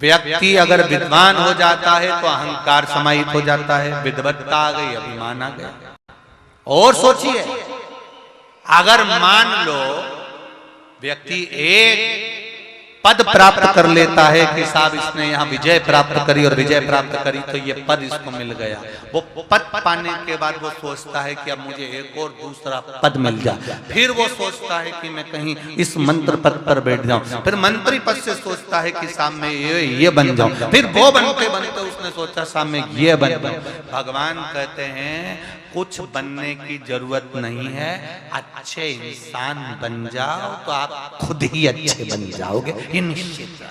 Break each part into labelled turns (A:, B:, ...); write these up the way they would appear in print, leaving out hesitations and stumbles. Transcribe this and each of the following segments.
A: व्यक्ति अगर विद्वान हो जाता है तो अहंकार समाहित हो जाता है, विद्वत्ता आ गई, अभिमान आ गया। और सोचिए, अगर मान लो व्यक्ति एक पद प्राप्त कर लेता है कि साहब इसने यहाँ विजय प्राप्त करी और विजय प्राप्त करी तो ये पद इसको मिल गया, वो पद पाने के बाद वो सोचता है कि अब मुझे एक और दूसरा पद मिल जाए, फिर वो सोचता है कि मैं कहीं इस मंत्र पद पर बैठ जाऊं, फिर मंत्री पद से सोचता है कि साहब मैं ये बन जाऊं, फिर वो बनते बनते उसने सोचा साहब मैं ये बन जाऊं। भगवान कहते हैं कुछ बनने की जरूरत नहीं है, अच्छे इंसान बन जाओ तो आप खुद ही अच्छे बन जाओगे, ये निश्चित है।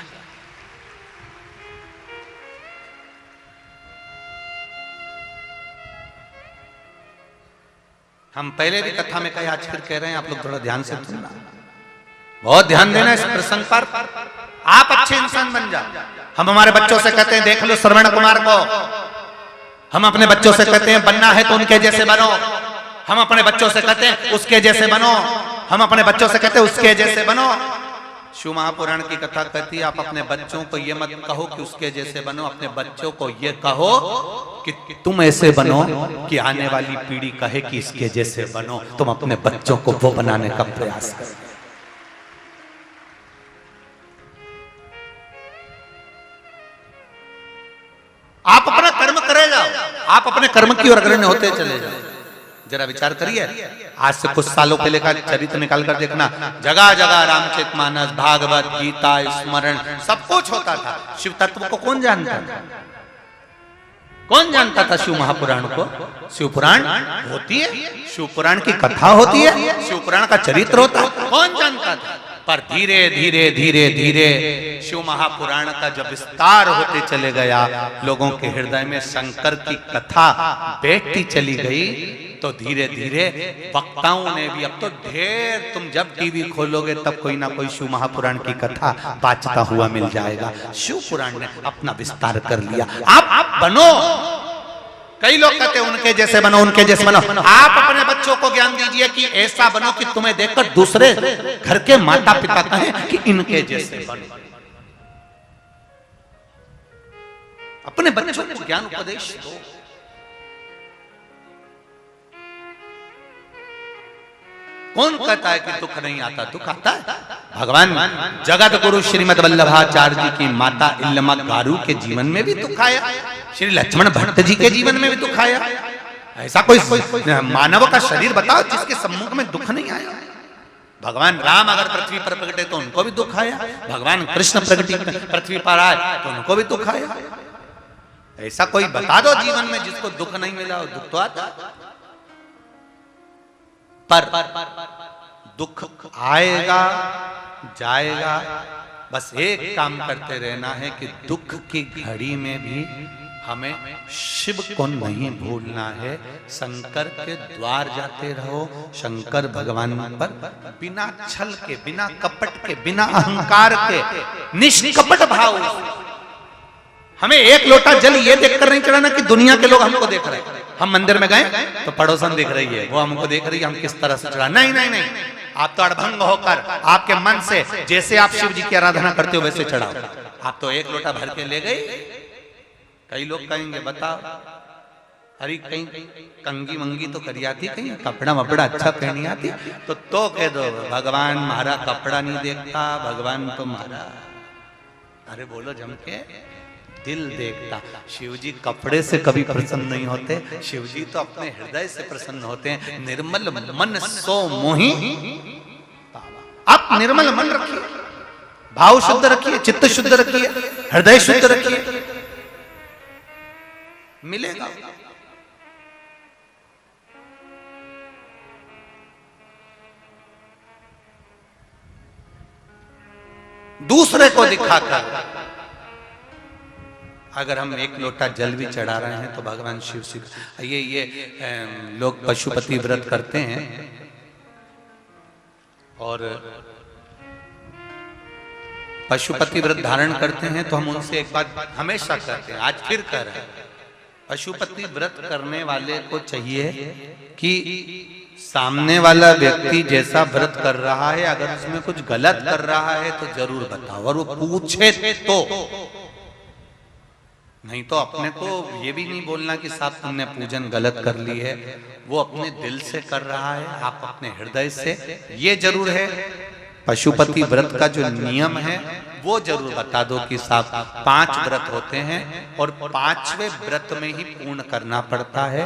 A: हम पहले भी कथा में कहे, आज फिर कह रहे हैं, आप लोग थोड़ा ध्यान से सुनना, बहुत ध्यान देना इस प्रसंग पर। आप अच्छे इंसान बन जाओ। हम हमारे बच्चों से कहते हैं देख लो श्रवण कुमार को, हम अपने बच्चों से कहते हैं बनना है तो उनके जैसे बनो, हम अपने बच्चों से कहते हैं उसके जैसे बनो, हम अपने बच्चों से कहते हैं उसके जैसे बनो। शिव महापुराण की कथा कहती है आप अपने बच्चों को ये मत कहो कि उसके जैसे बनो, अपने बच्चों को ये कहो कि तुम ऐसे बनो कि आने वाली पीढ़ी कहे कि इसके जैसे बनो। तुम अपने बच्चों को वो बनाने का प्रयास करो। आप अपना कर्म करे जाओ, आप अपने कर्म की ओर अग्रणी होते चले जाओ। जरा विचार करिए, आज से कुछ सालों पहले का चरित्र निकाल कर देखना, जगह जगह रामचरितमानस, भागवत, गीता, स्मरण सब कुछ होता था। शिव तत्व को कौन जानता था? कौन जानता था शिव महापुराण को? शिव पुराण होती है, शिव पुराण की कथा होती है, शिव पुराण का चरित्र होता है, कौन जानता था? पर धीरे धीरे धीरे धीरे शिव महापुराण का जब विस्तार होते चले गया, लोगों के हृदय में शंकर की कथा बैठती चली गई, तो धीरे धीरे वक्ताओं ने भी, अब तो ढेर, तुम जब टीवी खोलोगे तब कोई ना कोई शिव महापुराण की कथा बाचता हुआ मिल जाएगा। शिव पुराण ने अपना विस्तार कर लिया। आप बनो, कई लोग कहते हैं उनके जैसे बनो, उनके जैसे बनो। आप अपने बच्चों को ज्ञान दीजिए कि ऐसा बनो कि तुम्हें देखकर दूसरे घर के माता पिता कहें कि इनके जैसे बनो। अपने बच्चों को ज्ञान उपदेश दो। कौन कहता है कि दुख नहीं आता? दुख आता है। भगवान जगत गुरु श्रीमद वल्लभाचार्य जी की माता इल्लमा गारू के जीवन में भी दुख आया, श्री लक्ष्मण भट्ट जी के जीवन में भी दुख आया। ऐसा कोई मानव का शरीर बताओ जिसके सम्मुख में दुख नहीं आया? भगवान राम अगर पृथ्वी पर प्रकटे तो उनको भी दुख आया, भगवान कृष्ण पृथ्वी पर आए तो उनको भी दुख आया। ऐसा कोई बता दो जीवन में जिसको दुख नहीं मिला हो। दुख तो आता, पर दुख आएगा जाएगा, बस एक काम करते रहना है कि दुख की घड़ी में भी हमें शिव को नहीं भूलना है। शंकर के द्वार जाते रहो, शंकर भगवान पर बिना छल के, बिना कपट के, बिना अहंकार के, निष्कपट भाव। हमें एक लोटा जल ये देखकर नहीं चढ़ाना कि दुनिया के लोग हमको देख रहे हैं। हम मंदिर में गए तो पड़ोसन देख रही है, वो हमको देख रही है, हम किस तरह से चढ़ा। नहीं नहीं नहीं, आप तो अड़भंग होकर आपके मन से जैसे आप शिव जी की आराधना करते हो वैसे चढ़ाओ। आप तो एक लोटा भर के ले गए। कई लोग कहेंगे बताओ, अरे कहीं कंगी मंगी तो करी आती, कहीं कपड़ा वपड़ा अच्छा पहनी आती, तो कह दो भगवान हमारा कपड़ा नहीं देखता, भगवान तो हमारा, अरे बोलो जम के, दिल देखता। शिव जी कपड़े से कभी प्रसन्न नहीं होते, शिव जी तो अपने हृदय से प्रसन्न होते हैं। निर्मल मन सो मोहि। आप निर्मल मन रखिए, भाव शुद्ध रखिए, चित्त शुद्ध रखिए, हृदय शुद्ध रखिए, मिलेगा। दूसरे को दिखाकर अगर हम एक लोटा जल भी चढ़ा रहे हैं तो भगवान शिव से ये लोग पशुपति व्रत करते हैं और पशुपति व्रत धारण करते हैं, तो हम उनसे एक बात हमेशा कहते हैं, आज फिर कह रहे हैं, पशुपति व्रत करने वाले को चाहिए कि सामने वाला व्यक्ति जैसा व्रत कर रहा है, अगर उसमें कुछ गलत कर रहा है तो जरूर बताओ, और वो पूछे तो नहीं तो अपने को ये भी नहीं बोलना कि साहब तुमने पूजन गलत कर ली है। वो अपने दिल से कर रहा है, आप अपने हृदय से। ये जरूर है पशुपति व्रत का जो नियम है वो जरूर बता दो कि साहब 5 व्रत होते हैं और 5वें व्रत में ही पूर्ण करना पड़ता है।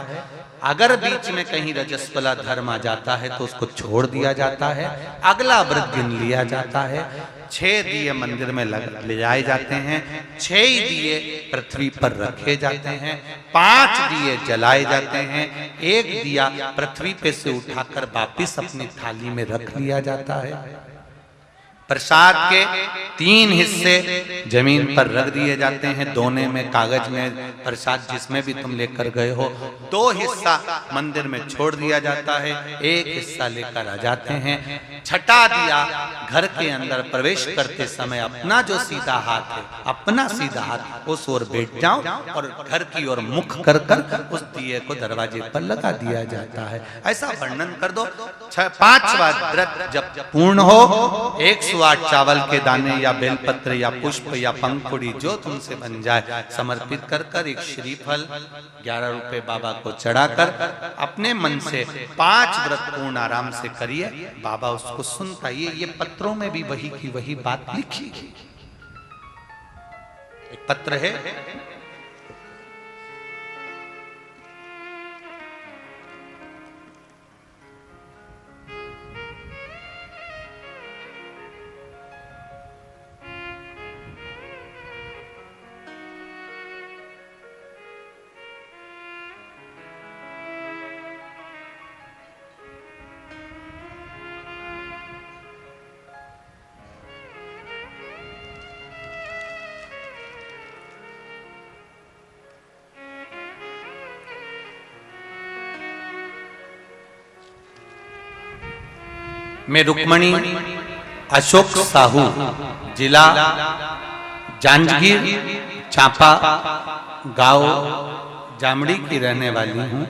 A: अगर बीच में कहीं रजस्वला धर्म आ जाता है तो उसको छोड़ दिया जाता है, अगला व्रत गिन लिया जाता है। 6 दिए मंदिर में ले जाए जाते हैं, 6 ही दिए पृथ्वी पर रखे जाते हैं, 5 दिए जलाए जाते हैं, 1 दिया पृथ्वी पे से उठाकर वापिस अपनी थाली में रख लिया जाता है। प्रसाद के 3 हिस्से जमीन पर रख दिए जाते हैं, दोने में कागज में प्रसाद जिसमें भी तुम लेकर गए हो। 2 हिस्सा मंदिर में छोड़ दिया जाता है, 1 हिस्सा लेकर आ जाते हैं। छठा दिया घर के अंदर प्रवेश करते समय अपना जो सीधा हाथ है, अपना सीधा हाथ उस ओर बैठ जाओ और घर की ओर मुख कर कर उस दिए को दरवाजे पर लगा दिया जाता है। ऐसा वर्णन कर दो। 5वां व्रत जब पूर्ण हो 108 चावल के दाने या बेलपत्र या पुष्प या पंखुड़ी जो तुमसे बन जाए समर्पित कर कर एक श्रीफल 11 रुपए बाबा को चढ़ाकर अपने मन से 5 व्रत पूर्ण आराम से करिए। बाबा उसको सुनता। ये पत्रों में भी वही की वही बात लिखी। एक पत्र है, मैं रुक्मणी अशोक साहू, जिला जांजगीर चांपा गांव जामड़ी की रहने वाली हूँ।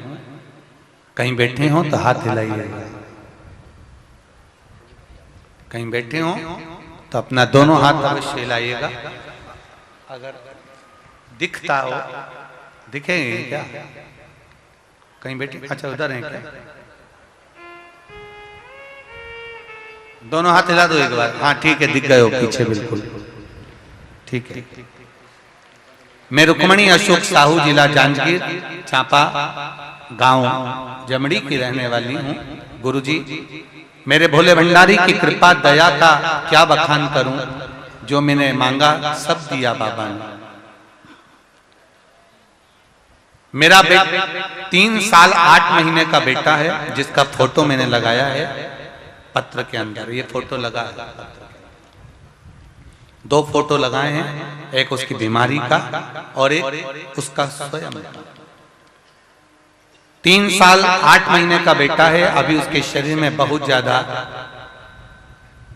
A: कहीं बैठे हो तो हाथ हिलाइए। कहीं बैठे हो तो अपना दोनों हाथ अवश्य हिलाइएगा। अगर दिखता हो, दिखेंगे क्या? कहीं बैठे, अच्छा उधर है क्या? दोनों हाथ हिला दो एक बार। हाँ ठीक है, दिख गए हो पीछे, बिल्कुल ठीक है। मैं रुक्मणी अशोक साहू, जिला जांजगीर चांपा गांव जमड़ी की रहने वाली हूँ। गुरुजी, मेरे भोले भंडारी की कृपा दया का क्या बखान करूं। जो मैंने मांगा सब दिया बाबा ने। मेरा 3 साल 8 महीने का बेटा है, जिसका फोटो मैंने लगाया है पत्र के अंदर। ये फोटो लगा है, 2 फोटो लगाए हैं, एक उसकी बीमारी का और एक उसका स्वयं। 3 साल 8 महीने का बेटा है। अभी उसके शरीर में बहुत ज्यादा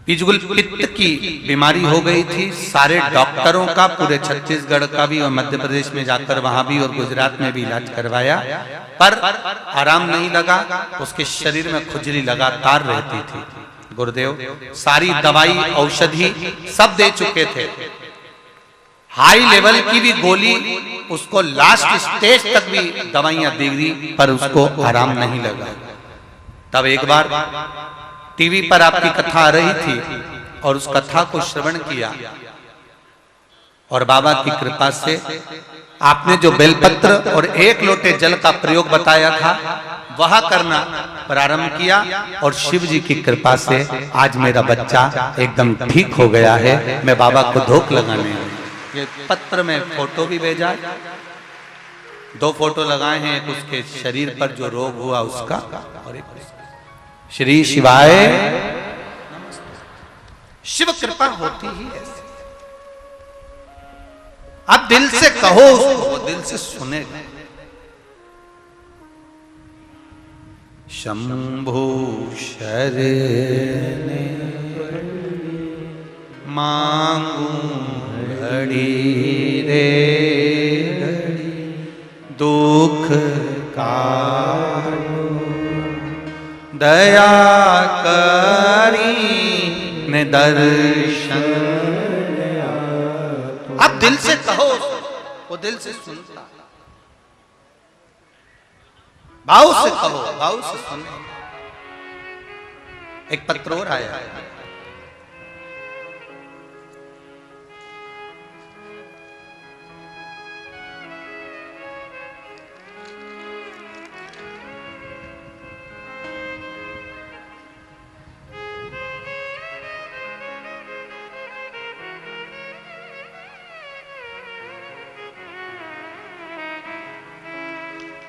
A: पिजुल पित्त की बीमारी हो गई थी। सारे डॉक्टरों का, पूरे छत्तीसगढ़ का भी और मध्य प्रदेश में जाकर वहां भी और गुजरात में भी इलाज करवाया, पर आराम नहीं लगा। उसके शरीर में खुजली लगातार रहती थी। गुरुदेव सारी दवाई औषधि सब दे चुके थे, हाई लेवल की भी गोली, उसको लास्ट स्टेज तक भी दवाइयां दे दी, पर उसको आराम नहीं लगा। तब एक बार टीवी पर आपकी कथा आ रही थी और उस कथा को श्रवण किया और बाबा की कृपा से आपने जो बेलपत्र और 1 लोटे जल का प्रयोग बताया था वह करना प्रारंभ किया और शिव जी की कृपा से आज मेरा बच्चा एकदम ठीक हो गया है। मैं बाबा को धोख लगाने आई। ये पत्र में फोटो भी भेजा, 2 फोटो लगाए हैं, एक उसके शरीर पर जो रोग हुआ उसका और एक श्री शिवाय। शिव कृपा होती ही ऐसी। अब दिल से कहो उसको, दिल से सुनेगा। शंभु शरण मांगू घड़ी रे दुख काटो, दया करी ने दर्शन। अब दिल से कहो वो दिल से सुनता है। भाव से कहो, भाव से सुनो। एक पत्र और आया है,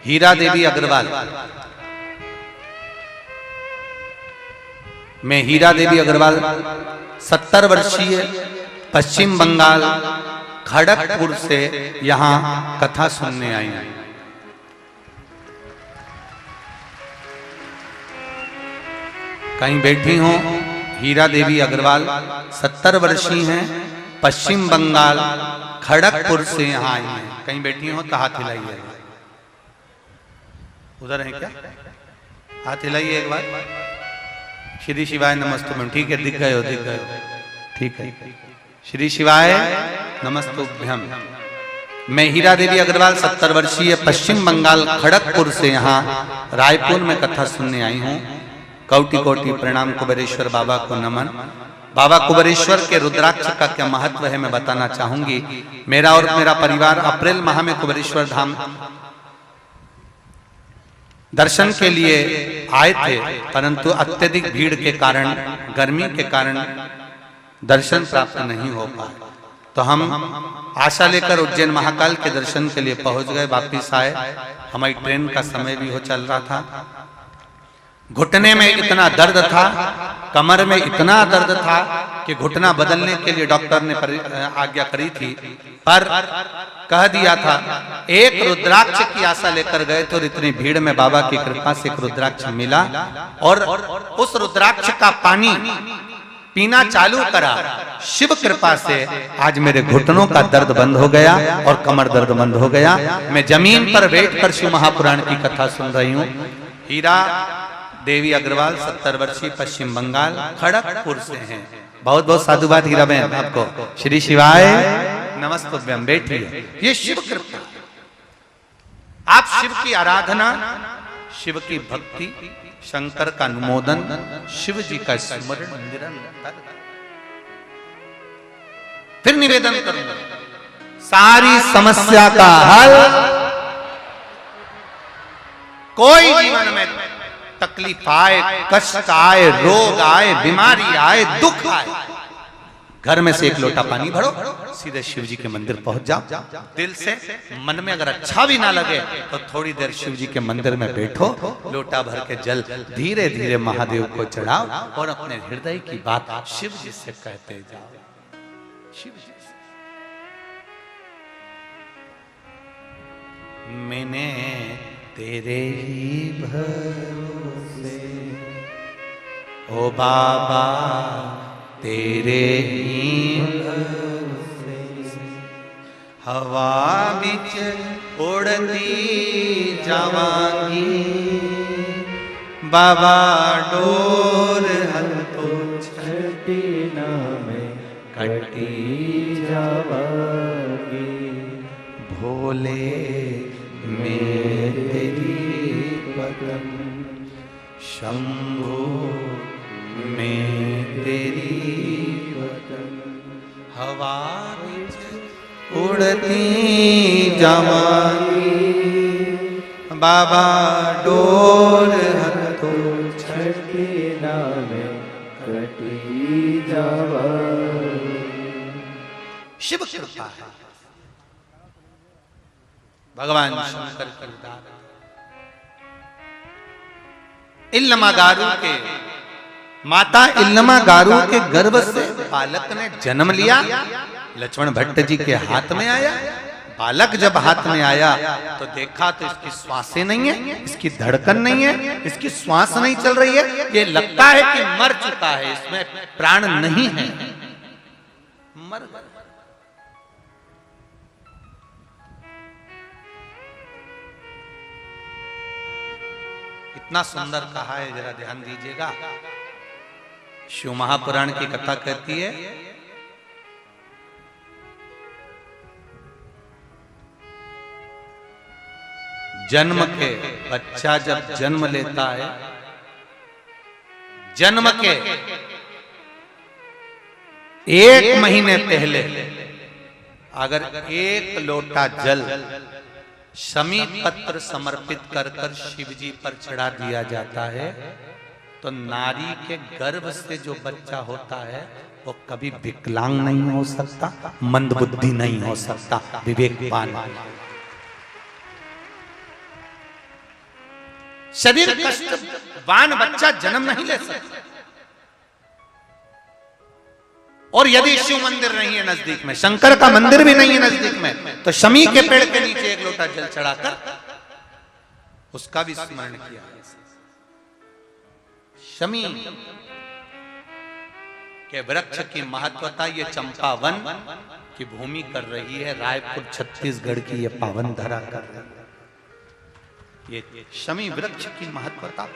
A: हीरा देवी अग्रवाल। मैं हीरा देवी अग्रवाल 70 वर्षीय पश्चिम बंगाल खड़गपुर से यहां कथा सुनने आई हूं। कहीं बैठी हूं, हीरा देवी अग्रवाल 70 वर्षीय हैं, पश्चिम बंगाल खड़गपुर से यहां आई हैं। कहीं बैठी हो तो हाथ हिलाइए। उधर है क्या? हाथ हिलाइए एक बार। श्री शिवाय नमस्तुभ्यम। ठीक है, दिख गए हो, दिख गए हो, ठीक है। श्री शिवाय नमस्तुभ्यम। मैं हीरा देवी अग्रवाल 70 वर्षीय पश्चिम बंगाल खड़गपुर से यहाँ रायपुर में कथा सुनने आई हूँ। कोटि कोटि प्रणाम, कुबेरेश्वर बाबा को नमन। बाबा कुबेरेश्वर के रुद्राक्ष का क्या महत्व है मैं बताना चाहूंगी। मेरा और मेरा परिवार अप्रैल माह में कुबेरेश्वर धाम दर्शन के लिए आए थे, परंतु अत्यधिक भीड़ के कारण, गर्मी के कारण दर्शन प्राप्त नहीं हो पाए। तो हम आशा लेकर उज्जैन महाकाल के दर्शन के लिए पहुंच गए, वापिस आए। हमारी ट्रेन का समय भी हो चल रहा था। घुटने में इतना दर्द था, कमर में इतना दर्द था कि घुटना बदलने के लिए डॉक्टर ने आज्ञा करी थी, पर कह दिया था एक रुद्राक्ष की आशा लेकर गए तो इतनी भीड़ में बाबा की कृपा से एक रुद्राक्ष मिला और उस रुद्राक्ष का पानी पीना चालू करा। शिव कृपा से आज मेरे घुटनों का दर्द बंद हो गया और कमर दर्द बंद हो गया। मैं जमीन पर बैठकर शिव महापुराण की कथा सुन रही हूँ। हीरा देवी अग्रवाल 70 वर्षीय पश्चिम बंगाल खड़गपुर से हैं। बहुत बहुत साधुवाद हीरा बहन आपको। श्री शिवाय नमस्तुभ्यम। बैठिए। ये शिव कृपा। आप शिव की आराधना, शिव की भक्ति, शंकर का अनुमोदन, शिव जी का स्मरण निरंतर। फिर निवेदन करूंगा, सारी समस्या का हल। कोई जीवन में तकलीफ आए, कष्ट आए, रोग आए, बीमारी आए, दुख आए, घर में से एक लोटा पानी भरो, सीधे शिव जी के मंदिर पहुंच जाओ। दिल से, मन में अगर अच्छा भी ना लगे तो थोड़ी देर शिव जी के मंदिर में बैठो, लोटा भर के जल धीरे धीरे महादेव को चढ़ाओ और अपने हृदय की बात शिव जी से कहते जाओ। शिव जी से मैंने तेरे ही भरोसे ओ बाबा, तेरे ही भरोसे हवा बिच उड़ती जावांगी। बाबा डोर हल तो छठी ना में कटी जावांगी। भोले मैं तेरी पदम, शंभो मैं तेरी पदम, हवा बिच उड़ती जावांगी। बाबा डोर हथो छठी नामे कटी जावांगी। शिव कृपा है। भगवान शंकर की दात। इल्लमा गारू के माता इल्लमा गारू के गर्भ से बालक ने जन्म लिया। लक्ष्मण भट्ट जी के हाथ में आया। बालक जब हाथ में आया तो देखा तो इसकी श्वासें नहीं है, इसकी धड़कन नहीं है, इसकी श्वास नहीं चल रही है। ये लगता है कि मर चुका है, इसमें प्राण नहीं है, मर गया। इतना सुंदर कहा है, जरा ध्यान दीजिएगा। शिव महापुराण की कथा कहती है जन्म के बच्चा जब जन्म लेता है, जन्म के 1 महीने पहले अगर 1 लोटा जल शमी पत्र समर्पित कर कर शिव जी पर चढ़ा दिया जाता है, तो नारी के गर्भ से जो बच्चा होता है वो कभी विकलांग नहीं हो सकता, मंदबुद्धि नहीं हो सकता, विवेकवान। शरीर कष्टवान बच्चा जन्म नहीं ले सकता। और यदि शिव मंदिर नहीं है नजदीक में, शंकर का मंदिर भी नहीं है नजदीक में, तो शमी के पेड़ के नीचे 1 लोटा जल चढ़ाकर उसका भी स्मरण किया। शमी के वृक्ष की महत्वता ये चंपावन की भूमि कर रही है, रायपुर छत्तीसगढ़ की ये पावन धरा कर रही है। ये शमी वृक्ष की महत्वता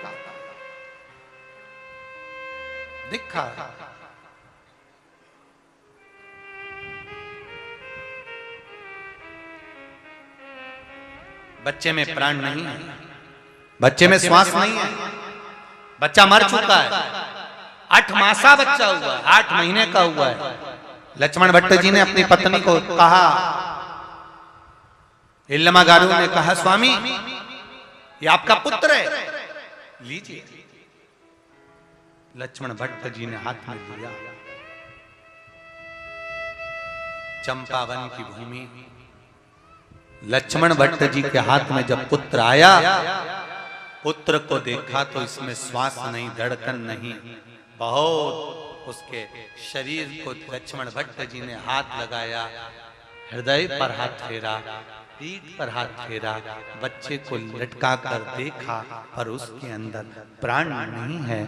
A: दिखा। बच्चे में प्राण नहीं है, बच्चे में श्वास नहीं है, बच्चा मर चुका है, 8 मासा बच्चा हुआ है, 8 महीने का हुआ है। लक्ष्मण भट्ट जी ने अपनी पत्नी को कहा, इल्लमागारू ने कहा, स्वामी ये आपका पुत्र है, लीजिए। लक्ष्मण भट्ट जी ने हाथ में लिया। चंपावन की भूमि, लक्ष्मण भट्ट जी के हाथ में जब पुत्र आया, पुत्र को देखा तो इसमें श्वास नहीं, धड़कन नहीं, बहुत उसके शरीर को लक्ष्मण भट्ट जी ने हाथ लगाया, हृदय पर हाथ फेरा, पीठ पर हाथ फेरा, बच्चे को लटका कर देखा, पर उसके अंदर प्राण नहीं है।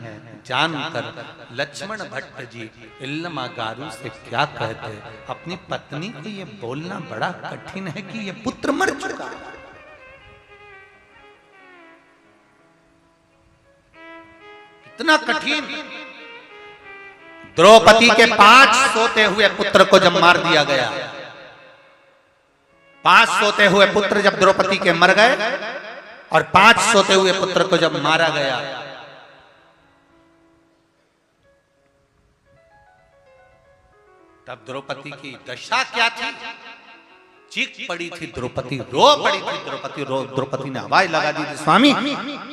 A: जानकर लक्ष्मण भट्ट जी इल्लमागारू से क्या कहते, अपनी पत्नी को ये बोलना बड़ा कठिन है कि ये पुत्र मर चुका है। इतना कठिन। द्रौपदी के 5 सोते हुए पुत्र को जब मार दिया गया, 5 सोते हुए पुत्र जब द्रौपदी के मर गए और 5 सोते हुए पुत्र को जब मारा गया, तब द्रौपदी की दशा क्या थी? चीख पड़ी थी द्रौपदी, रो पड़ी थी द्रौपदी, द्रौपदी ने आवाज लगा दी थी, स्वामी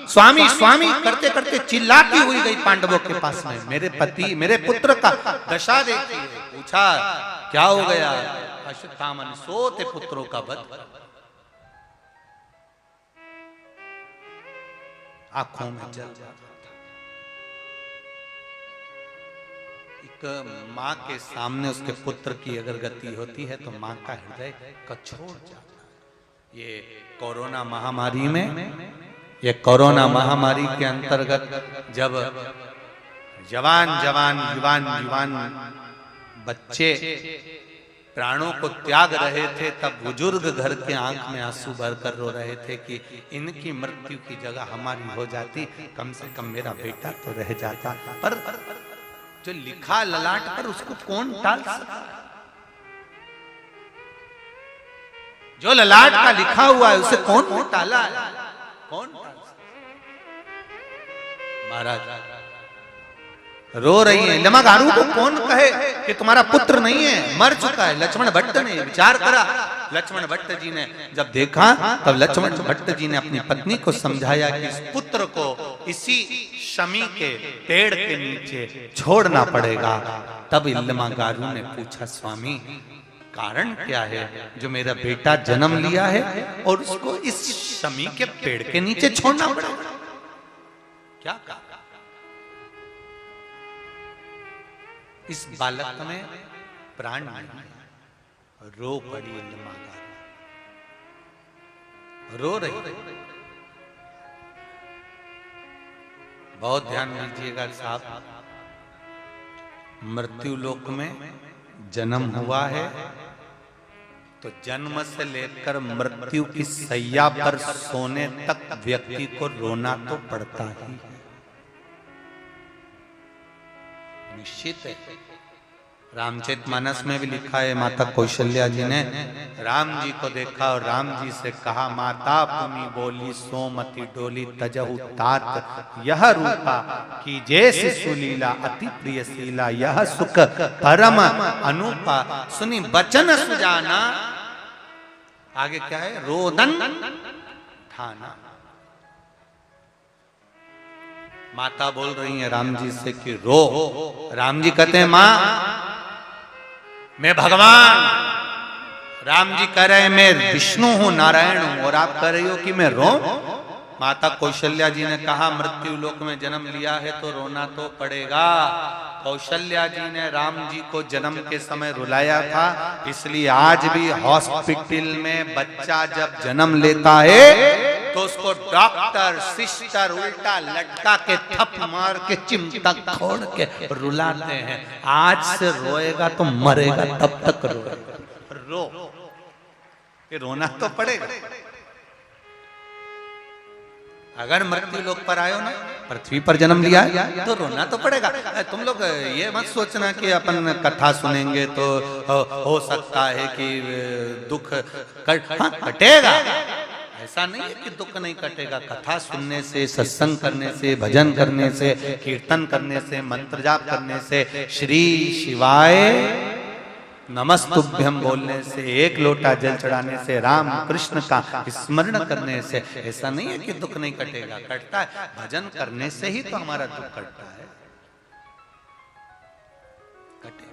A: स्वामी स्वामी करते करते चिल्लाती हुई गई पांडवों के पास में, मेरे पति मेरे पुत्र का दशा देखी। पूछा क्या हो गया? अश्वत्थामा सोते पुत्रों का वध। आंखों में जल जाता था। एक माँ के सामने उसके पुत्र की अगर गति होती है तो माँ का हृदय कचोट जाता है। ये कोरोना महामारी में, ये कोरोना महामारी के अंतर्गत जब जवान जवान युवान युवान बच्चे प्राणों को त्याग रहे थे, तब बुजुर्ग घर के आंख में आंसू भरकर रो रहे थे कि इनकी मृत्यु की जगह हमारी हो जाती, कम से कम मेरा बेटा तो रह जाता। पर जो लिखा ललाट पर उसको कौन टाल सकता है? जो ललाट का लिखा हुआ है उसे कौन टाला है? कौन टाल सकता? महाराज रो रही है, इल्लमागारू को कौन कहे कि तुम्हारा पुत्र नहीं है, मर चुका है। लक्ष्मण भट्ट ने विचार करा। लक्ष्मण भट्ट जी ने जब देखा, तब लक्ष्मण भट्ट जी ने अपनी पत्नी को समझाया कि इस पुत्र को इसी शमी के पेड़ के नीचे छोड़ना पड़ेगा। तब इल्लमागारू ने पूछा, स्वामी कारण क्या है जो मेरा बेटा जन्म लिया है और उसको इस शमी के पेड़ के नीचे छोड़ना पड़ेगा? क्या कहा? इस बालक में प्राण नहीं है। रो पड़ी इल्लमागारू, रो रही। बहुत ध्यान दीजिएगा साहब, मृत्यु लोक में जन्म हुआ है तो जन्म से लेकर मृत्यु की सैया पर सोने तक व्यक्ति को रोना तो पड़ता ही है, निश्चित है। रामचरितमानस में भी लिखा है, माता कौशल्या जी ने राम जी को देखा और राम जी से कहा, माता पुनि बोली सोमति डोली तजहु तात यह रूपा की जैसी सुलीला अति प्रिय शीला यह सुख परम अनुपा सुनी बचन सुजाना। आगे क्या है, रोदन ठाना। माता बोल रही है राम जी से कि रो। राम जी कहते हैं, मां मैं भगवान। राम जी कह रहे हैं मैं विष्णु हूं, नारायण हूं, और आप कह रही हो कि मैं रो। माता कौशल्या जी ने कहा, मृत्यु लोक में जन्म लिया है तो रोना तो पड़ेगा। कौशल्या जी ने राम जी को जन्म के समय रुलाया था, इसलिए आज भी हॉस्पिटल में बच्चा जब जन्म लेता है तो उसको डॉक्टर सिस्टर उल्टा लटका के थप मार के चिमटा खोड़ के रुलाते हैं। आज से रोएगा तो मरेगा, तब तक रो। ये रोना तो पड़ेगा। अगर मृत्यु लोक पर आयो ना, पृथ्वी पर जन्म लिया है तो रोना तो पड़ेगा। तुम लोग ये मत सोचना कि अपन कथा सुनेंगे तो हो सकता है कि दुख कटेगा। ऐसा नहीं है कि दुख नहीं कटेगा। कथा सुनने से, सत्संग करने से, भजन करने से, कीर्तन करने से, मंत्र जाप करने से, श्री शिवाय नमस्तुभ्यम बोलने से, एक लोटा जल चढ़ाने से, राम कृष्ण का स्मरण करने से, ऐसा नहीं है कि दुख नहीं कटेगा। कटता है। भजन करने से ही तो हमारा दुख कटता है। कटेगा।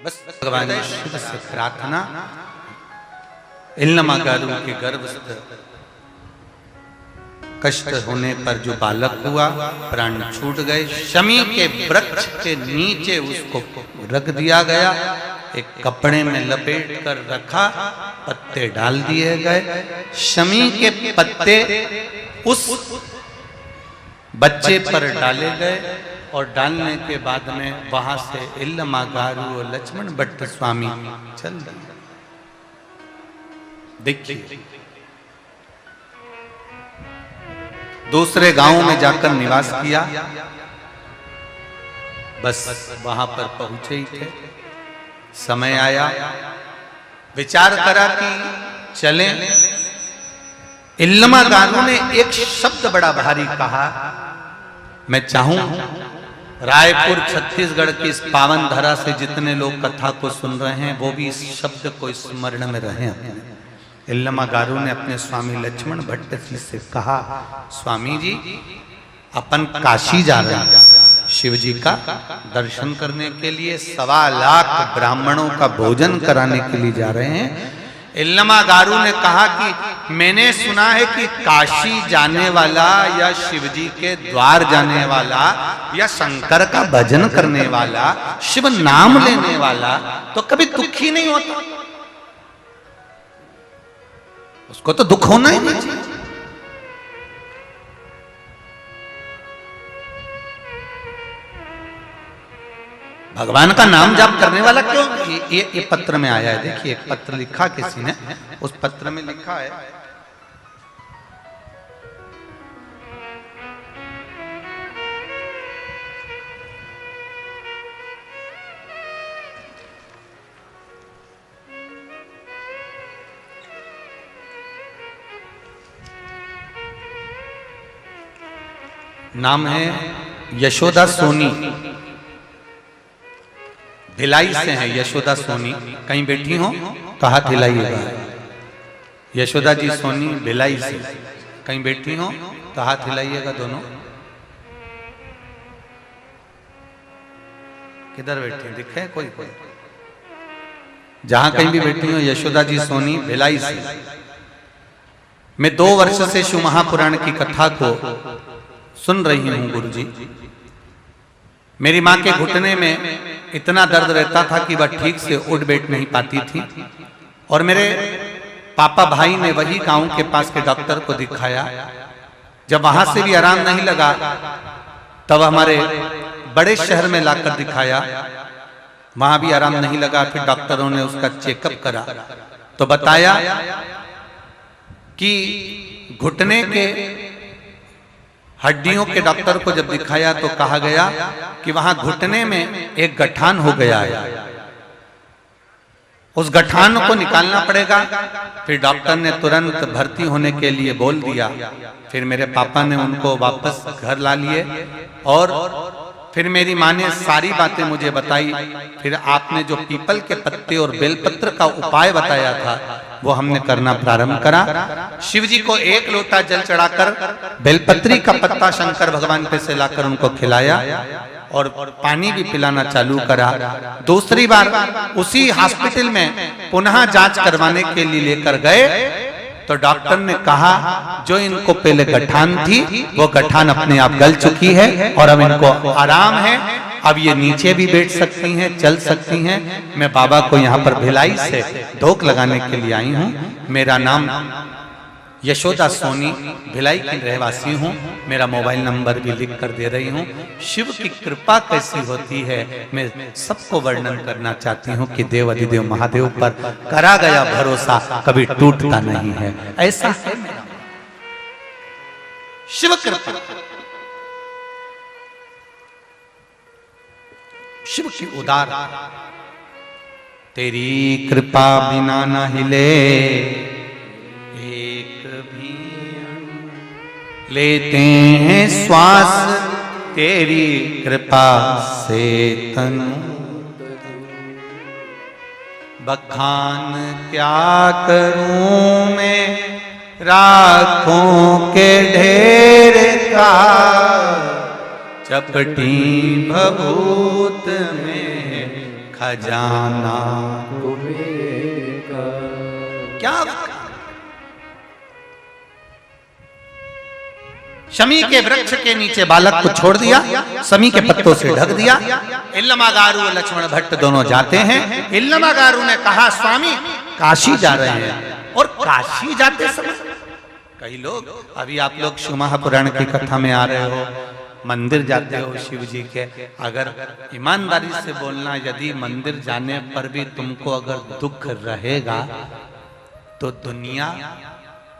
A: बस भगवान शिव से प्रार्थना। इल्लमागारू के गर्भस्थ कष्ट होने पर जो बालक हुआ, प्राण छूट गए। शमी के वृक्ष के नीचे उसको रख दिया गया, एक कपड़े में लपेट कर रखा, पत्ते डाल दिए गए। शमी के पत्ते उस बच्चे पर डाले गए और डालने के बाद में वहां से इल्लमागारू और लक्ष्मण भट्ट स्वामी चल दिए। देखिए, दूसरे गांव में जाकर निवास किया। बस वहां पर पहुंचे ही थे, समय आया, विचार करा कि चलें। इल्लमागारू ने एक शब्द बड़ा भारी कहा, मैं चाहूं रायपुर छत्तीसगढ़ की इस पावन धरा से जितने लोग कथा को सुन रहे हैं वो भी इस शब्द को स्मरण में रहे। इल्लमागारू ने अपने स्वामी लक्ष्मण भट्ट जी से कहा, स्वामी जी अपन काशी जा रहे हैं शिव जी का दर्शन करने के लिए, 1.25 लाख ब्राह्मणों का भोजन कराने के लिए जा रहे हैं। इल्लमागारू ने कहा कि मैंने सुना है कि काशी जाने वाला या शिव जी के द्वार जाने वाला या शंकर का भजन करने वाला, शिव नाम लेने वाला तो कभी दुखी नहीं होता। उसको तो दुख होना ही नहीं चाहिए। भगवान का नाम जाप करने वाला क्यों? ये पत्र में आया है। देखिए, एक पत्र लिखा किसी ने, उस पत्र में लिखा है, नाम है यशोदा सोनी, भिलाई से है यशोदा सोनी। कहीं बैठी हो तो हाथ हिलाइएगा। यशोदा जी सोनी भिलाई से कहीं बैठी हो तो हाथ हिलाइएगा दोनों। किधर बैठी दिखे कोई? कोई जहां कहीं भी बैठी हो, यशोदा जी सोनी भिलाई से। मैं 2 वर्ष से शिव महापुराण की कथा को सुन रही हूं गुरु जी। मेरी मां के घुटने में इतना दर्द रहता था कि वह ठीक से उठ बैठ नहीं पाती थी, और मेरे पापा भाई ने वही गांव के पास के डॉक्टर को दिखाया। जब वहां से भी आराम नहीं लगा तब हमारे बड़े शहर में लाकर दिखाया, वहां भी आराम नहीं लगा। फिर डॉक्टरों ने उसका चेकअप करा तो बताया कि घुटने के हड्डियों के डॉक्टर को जब दिखाया तो कहा गया कि वहां घुटने में एक गठान हो गया है, उस गठान को निकालना पड़ेगा। फिर डॉक्टर ने तुरंत भर्ती होने के लिए बोल दिया। फिर मेरे पापा ने उनको वापस घर ला लिए और फिर मेरी माँ ने सारी बातें मुझे बताई। फिर आपने जो पीपल के पत्ते और बेलपत्र का उपाय बताया था वो हमने करना प्रारंभ करा। शिव जी को 1 लोटा जल चढ़ाकर बेलपत्री का पत्ता शंकर भगवान पे से लाकर उनको खिलाया और पानी भी पिलाना चालू करा। दूसरी बार उसी हॉस्पिटल में पुनः जांच करवाने के लिए लेकर गए तो डॉक्टर ने कहा जो इनको पहले गठान थी वो गठान अपने आप गल चुकी है और अब इनको आराम है, अब ये नीचे भी बैठ सकती हैं, चल सकती हैं। मैं बाबा को यहाँ पर भिलाई से धोख लगाने के लिए आई हूँ। मेरा नाम यशोदा सोनी, भिलाई की रहवासी हूँ। मेरा मोबाइल नंबर भी लिख कर दे रही हूँ। शिव की कृपा कैसी होती है मैं सबको वर्णन करना चाहती हूँ कि देव अधिदेव महादेव पर करा गया भरोसा कभी टूटता नहीं है। ऐसा है मेरा शिव कृपा, शिव की उदार। तेरी कृपा बिना न हिले लेते हैं श्वास, तेरी कृपा से तनु बखान क्या करूं मैं राखों के ढेर का, चपटी भभूत में खजाना क्या। शमी के वृक्ष के नीचे बालक को छोड़ दिया, शमी के पत्तों से ढक दिया। इल्लमागारू और लक्ष्मण भट्ट दोनों जाते हैं। इल्लमागारू ने कहा स्वामी काशी जा रहे हैं। और काशी जाते समय कई लोग, अभी आप लोग शिव महापुराण की कथा में आ रहे हो, मंदिर जाते हो शिव जी के, अगर ईमानदारी से बोलना, यदि मंदिर जाने पर भी तुमको अगर दुख रहेगा तो दुनिया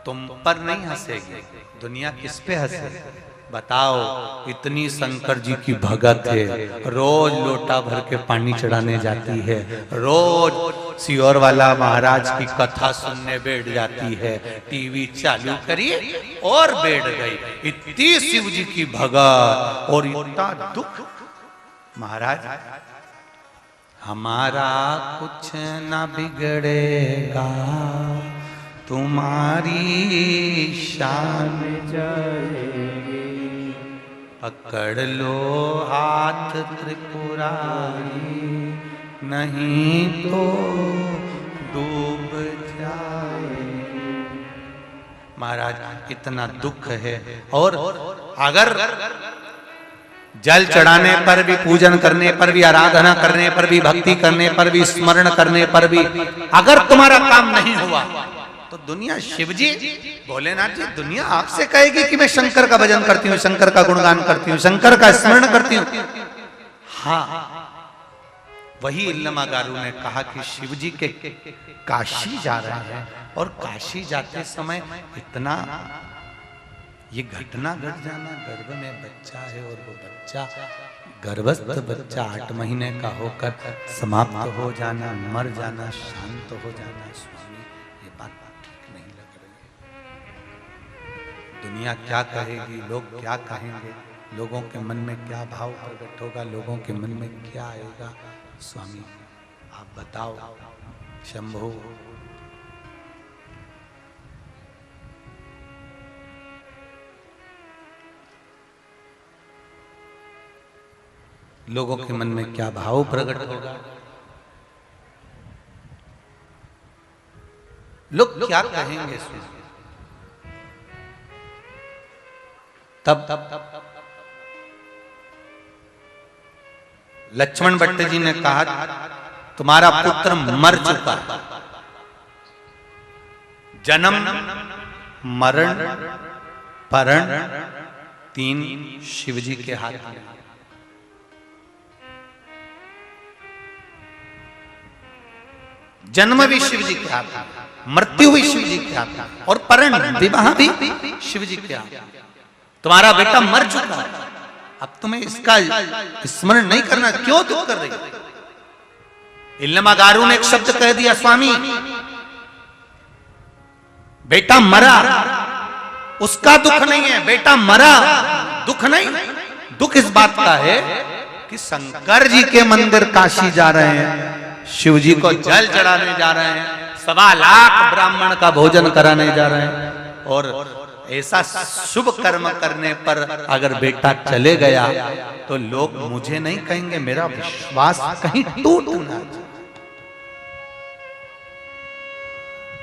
A: तुम पर नहीं हंसेगी, दुनिया किस पे हंसे बताओ। इतनी शंकर जी की भगत है, रोज लोटा भर के पानी चढ़ाने जाती है, रोज सियोर वाला महाराज की कथा सुनने बैठ जाती है, टीवी चालू करी और बैठ गई। इतनी शिव जी की भगत और इतना दुख। महाराज हमारा कुछ ना बिगड़ेगा, तुम्हारी शान जाएगी, पकड़ लो हाथ त्रिपुरारी, नहीं तो डूब जाएगी। महाराज इतना दुख है। और अगर जल चढ़ाने पर भी, पूजन करने पर भी, आराधना करने पर भी, भक्ति करने पर भी, स्मरण करने पर भी अगर तुम्हारा काम नहीं हुआ तो दुनिया, शिव जी भोलेनाथ जी, दुनिया आपसे कहेगी कि मैं शंकर का भजन करती हूँ, शंकर का गुणगान करती हूँ, शंकर का स्मरण करती हूँ। हाँ, वही इल्लमागारू ने कहा कि शिव जी के काशी जा रहे हैं और काशी जाते समय इतना ये घटना घट जाना, गर्भ में बच्चा है और वो बच्चा गर्भस्थ बच्चा 8 महीने का होकर समाप्त हो जाना, मर जाना, शांत हो जाना। स्वामी ये बात ठीक नहीं लग रही है। दुनिया क्या कहेगी, लोग क्या कहेंगे, लोगों के मन में क्या भाव प्रकट होगा, लोगों के मन में क्या आएगा। स्वामी आप बताओ। शंभो लोगों के मन में क्या भाव प्रकट होगा, लोग क्या कहेंगे। तब लक्ष्मण भट्ट जी ने कहा तुम्हारा पुत्र मर चुका है, जन्म मरण परण 3 शिव जी के हाथ में। जन्म भी शिव जी के हाथ में, मृत्यु भी शिव जी के हाथ में और परण विवाह भी शिव जी के हाथ में। तुम्हारा बेटा मर चुका है, अब तुम्हें इसका स्मरण नहीं करना, क्यों दुख कर रही? इल्लमागारू ने एक शब्द कह दिया, स्वामी बेटा मरा, उसका दुख नहीं है, बेटा मरा दुख नहीं, दुख इस बात का है कि शंकर जी के मंदिर काशी जा रहे हैं, शिव जी को जल चढ़ाने जा रहे हैं, 1.25 लाख ब्राह्मण का भोजन कराने जा रहे हैं, और ऐसा शुभ कर्म करने पर अगर बेटा चले गया तो लोग मुझे नहीं कहेंगे, मेरा विश्वास कहीं टूट ना जाए,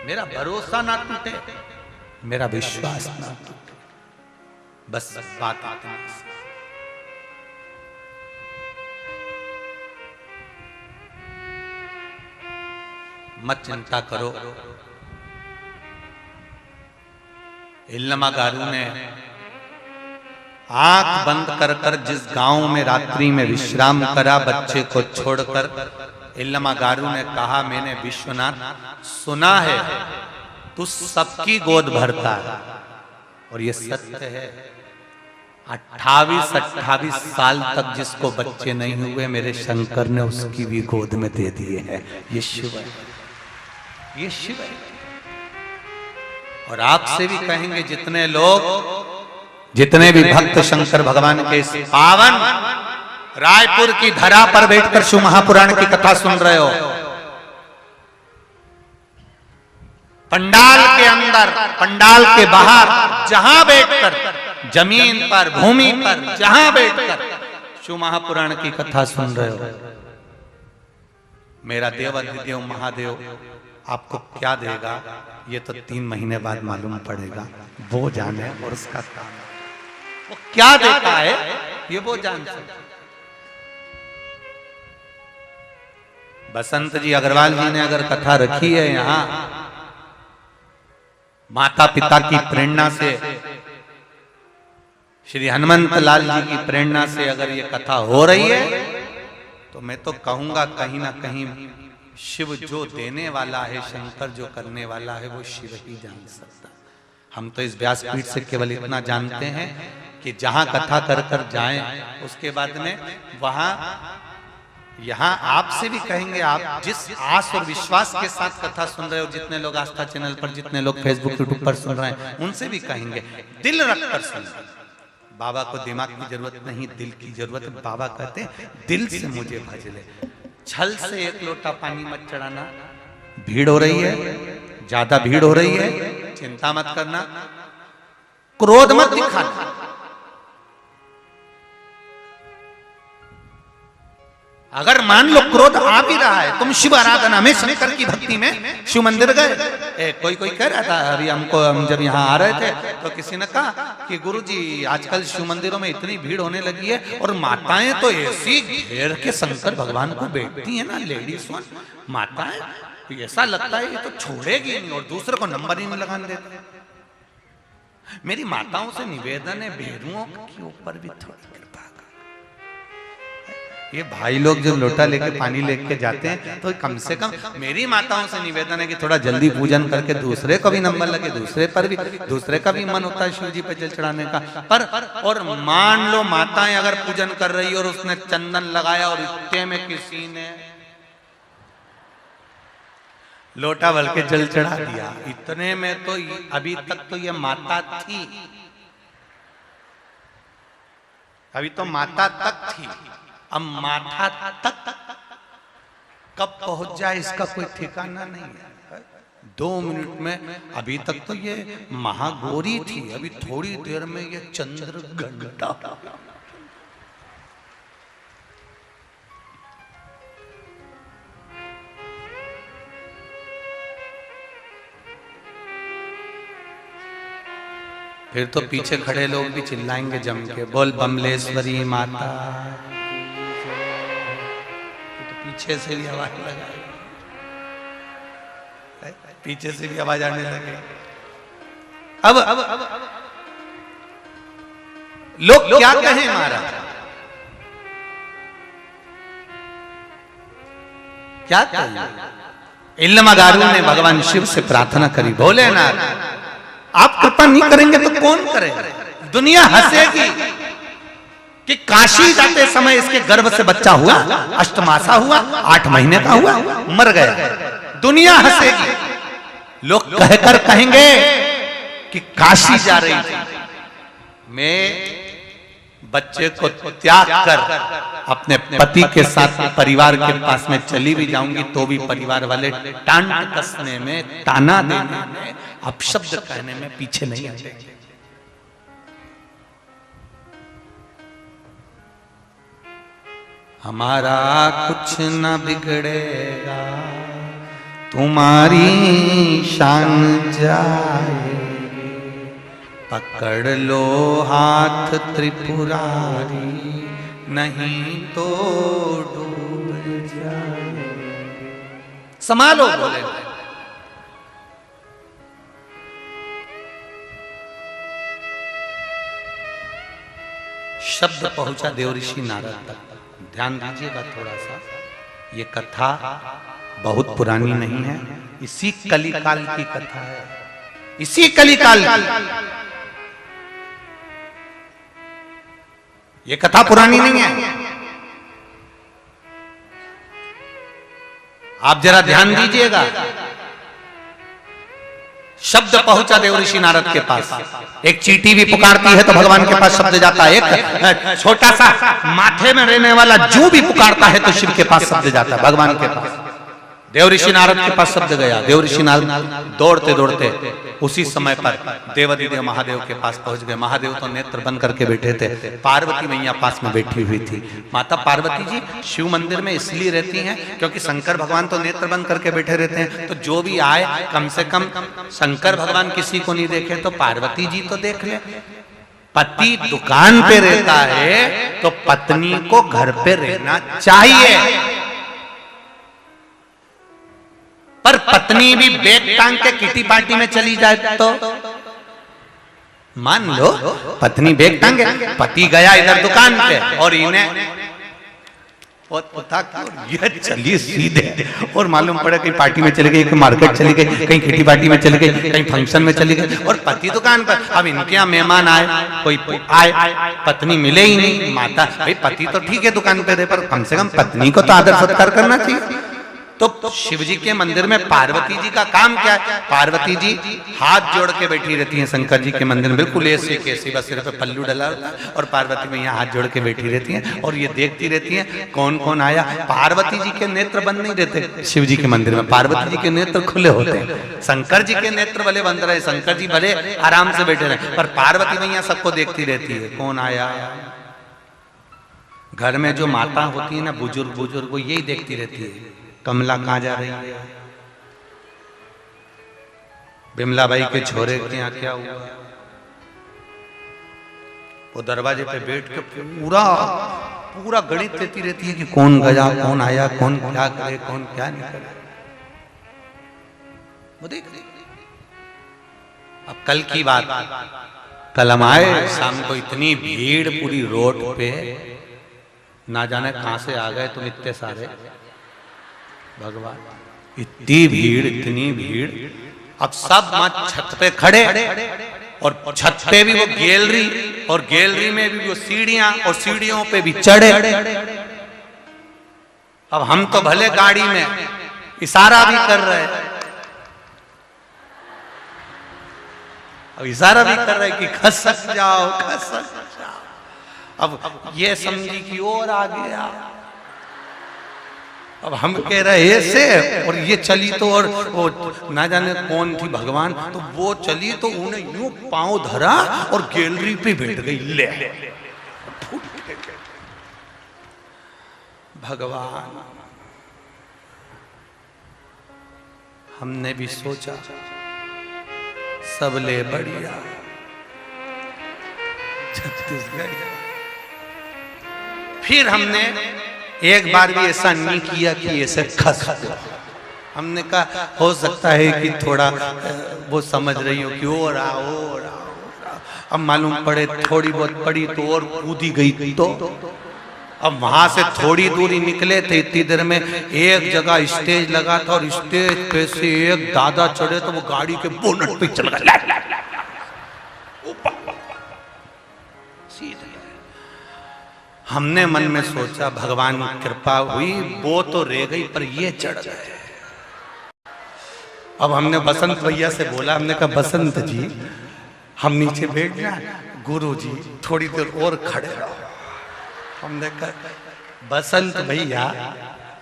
A: मेरा भरोसा ना टूटे, मेरा विश्वास ना टूटे, बस बात इतनी। मत चिंता करो। इल्लमागारू ने आंख बंद कर कर जिस गांव में रात्रि में विश्राम करा, बच्चे को छोड़कर, इल्लमागारू ने कहा, मैंने विश्वनाथ सुना है तू सबकी गोद भरता है, और ये सत्य है। 28 साल तक जिसको बच्चे नहीं हुए, मेरे शंकर ने उसकी भी गोद में दे दिए हैं। ये शिव है, ये शिव है। और आपसे भी कहेंगे, जितने भी भक्त शंकर भगवान के इस पावन रायपुर की धरा पर बैठकर शिव महापुराण की कथा सुन रहे हो, पंडाल के अंदर, पंडाल के बाहर, जहां बैठकर, जमीन पर, भूमि पर, जहां बैठकर शिव महापुराण की कथा सुन रहे हो, मेरा देव अधिदेव महादेव आपको क्या देगा ये तो 3 महीने बाद मालूम पड़ेगा, वो जाने, और उसका काम वो क्या देता है ये वो जान सकते। बसंत जी अग्रवाल जी ने अगर कथा रखी है यहां, माता पिता की प्रेरणा से, श्री हनुमंत लाल जी की प्रेरणा से अगर ये कथा हो रही है, तो मैं तो कहूंगा कहीं ना कहीं शिव जो देने वाला है, शंकर जो करने वाला है, वो शिव ही जान सकता है। हम तो इस व्यासपीठ से केवल इतना जानते हैं कि जहां कथा कर कर जाएं, उसके बाद में वहां, यहां आपसे भी कहेंगे, आप जिस आस और विश्वास के साथ कथा सुन रहे हो, जितने लोग आस्था चैनल पर, जितने लोग फेसबुक यूट्यूब पर सुन रहे हैं, उनसे भी कहेंगे दिल रखकर सुन। बाबा को दिमाग की जरूरत नहीं, दिल की जरूरत है। बाबा कहते हैं दिल से मुझे भज ले, छल से 1 लोटा पानी मत चढ़ाना। भीड़ हो रही है, ज्यादा भीड़ हो रही है, चिंता मत करना, क्रोध मत दिखाना। अगर मान लो क्रोध आ भी रहा है, तुम शिव आराधना में, शंकर की भक्ति में शिव मंदिर गए, कोई कह रहा था अभी हमको, हम जब यहाँ आ रहे थे तो किसी ने कहा कि गुरुजी आजकल शिव मंदिरों में इतनी भीड़ होने लगी है, और माताएं तो ऐसी घेर के शंकर भगवान को बैठती है ना, लेडीज माताएं, ऐसा लगता है ये तो छोड़ेगी नहीं, और दूसरे को नंबर ही नहीं लगाने देते। मेरी माताओं से निवेदन है, भेड़ुओं के ऊपर भी थोड़ी कृपा कर। ये भाई लोग जो लोटा लेके पानी लेके जाते हैं, तो कम से कम मेरी माताओं से निवेदन है कि थोड़ा जल्दी पूजन करके दूसरे को भी नंबर लगे, दूसरे पर भी, दूसरे का भी मन होता है शिव जी पे जल चढ़ाने का। पर और मान लो माताएं अगर पूजन कर रही और उसने चंदन लगाया और इतने में किसी ने लोटा भर के जल चढ़ा दिया, इतने में तो अभी तक तो ये माता थी, अभी तो माता तक थी, अब माथा तक कब पहुंच जाए इसका कोई ठिकाना नहीं है। 2 मिनट में, अभी तक तो ये महागौरी थी, अभी थोड़ी देर में ये चंद्र घंटा। फिर तो पीछे खड़े लोग भी चिल्लाएंगे जम के, बोल बमलेश्वरी माता। तो पीछे से भी आवाज लगाए, पीछे से भी आवाज आने लगे। अब लोग क्या कहें महाराज, क्या कहें? इल्लमागारू ने भगवान शिव से प्रार्थना करी, भोलेनाथ आप कृपा नहीं करेंगे तो कौन करेगा? दुनिया हंसेगी कि काशी जाते समय इसके गर्भ से बच्चा हुआ, अष्टमासा हुआ, 8 महीने का हुआ, मर गया। दुनिया हंसेगी, लोग कहकर कहेंगे कि काशी जा रही थी। मैं बच्चे को त्याग कर अपने पति के साथ परिवार के पास में चली भी जाऊंगी तो भी परिवार वाले टांट कसने में, ताना देने में, अपशब्द कहने में पीछे नहीं हटेंगे। हमारा कुछ न बिगड़ेगा, तुम्हारी शान जाए, पकड़ लो हाथ त्रिपुरारी, नहीं तो डूब जाए। संभालो बोले। शब्द पहुंचा देवऋषि नारद तक। ध्यान दीजिएगा थोड़ा सा, ये कथा बहुत पुरानी नहीं है, इसी कलिकाल की कथा है, इसी कलिकाल की। ये कथा पुरानी नहीं है। आप जरा ध्यान दीजिएगा। शब्द पहुंचा देवऋषि नारद के पास। एक चींटी भी पुकारती है तो भगवान के पास शब्द जाता है। एक छोटा सा माथे में रहने वाला जू भी पुकारता है तो शिव के पास शब्द जाता है, भगवान के पास। देवऋषि नारद के पास शब्द गया। देवऋषि नारद दौड़ते दौड़ते उसी समय पर देवाधिदेव महादेव के पास पहुंच गए। महादेव तो नेत्र बंद करके बैठे थे, पार्वती मैया पास में बैठी हुई थी। माता पार्वती जी शिव मंदिर में इसलिए रहती हैं क्योंकि शंकर भगवान तो नेत्र बंद करके बैठे रहते हैं, तो जो भी आए कम से कम शंकर भगवान किसी को नहीं देखे तो पार्वती जी तो देख ले। पति दुकान पे रहता है तो पत्नी को घर पे रहना चाहिए, पर पत्नी भी बैग टांग के किटी पार्टी में चली जाए तो मान लो पत्नी बैग टांगे, पति गया इधर दुकान पे और इन्हें ये चली सीधे और मालूम पड़ा कहीं पार्टी में चली गई, कहीं मार्केट चली गई, कहीं किटी पार्टी में चली गई, कहीं फंक्शन में चली गई और पति दुकान पर। अब इनके यहाँ मेहमान आए, कोई आए, पत्नी मिले ही नहीं। माता भाई पति तो ठीक है दुकान पे रहे, पर कम से कम पत्नी को तो आदर सत्कार करना चाहिए। तो शिव जी के मंदिर में पार्वती जी का काम क्या है? पार्वती जी हाथ जोड़ के बैठी रहती हैं शंकर जी के मंदिर में, बिल्कुल ऐसे कैसे, बस सिर पे पल्लू डला होता है और पार्वती मैया हाथ जोड़ के बैठी रहती हैं और ये देखती रहती हैं कौन कौन आया। पार्वती जी के नेत्र बंद नहीं रहते शिव जी के मंदिर में, पार्वती जी के नेत्र खुले होते हैं। शंकर जी के नेत्र भले बंद रहे, शंकर जी भले आराम से बैठे रहे, पर पार्वती मैया सबको देखती रहती है कौन आया। घर में जो माता होती है ना, बुजुर्ग बुजुर्ग, वो यही देखती रहती है कमला कहाँ जा रही है, बिमला बाई के छोरे के यहाँ क्या हुआ। वो दरवाजे पे बैठ के पूरा पूरा गणित लेती रहती है कि कौन गया, कौन आया, कौन क्या करे, कौन क्या नहीं करे। वो देख रही। अब कल की बात, कल हम आए शाम को, इतनी भीड़ पूरी रोड पे, ना जाने कहां से आ गए तुम इतने सारे भगवान, इतनी भीड़, इतनी भीड़। अब सब वहां छत पे खड़े और छत पे भी वो गैलरी और गैलरी में भी वो सीढ़ियां और सीढ़ियों पे भी चढ़े। अब हम तो भले गाड़ी में इशारा भी कर रहे, अब इशारा भी कर रहे कि खसक जाओ, खसक जाओ। अब ये समझी कि और आ गया। अब हम कह रहे ऐसे और ये चली तो, और वो ना जाने कौन थी भगवान, तो वो चली तो उन्हें यूं पांव धरा और गैलरी पे बैठ गई। ले भगवान, हमने भी सोचा सब ले बढ़िया छत्तीसगढ़, फिर हमने एक बार भी ऐसा नहीं किया कि ऐसे खस गया। हमने कहा हो सकता है कि थोड़ा वो समझ रही हो कि और अब मालूम पड़े थोड़ी बहुत पड़ी तो और कूदी गई। तो अब वहां से थोड़ी दूरी निकले थे, इतनी देर में एक जगह स्टेज लगा था और स्टेज पे से एक दादा चढ़े तो वो गाड़ी के बोनट पे चल गया। हमने मन में सोचा भगवान कृपा हुई, वो तो रह गई पर ये चढ़ गए। अब हमने बसंत भैया से बोला, हमने कहा बसंत जी हम नीचे बैठ जाए, गुरु जी थोड़ी देर और खड़े रहो। हमने कहा बसंत भैया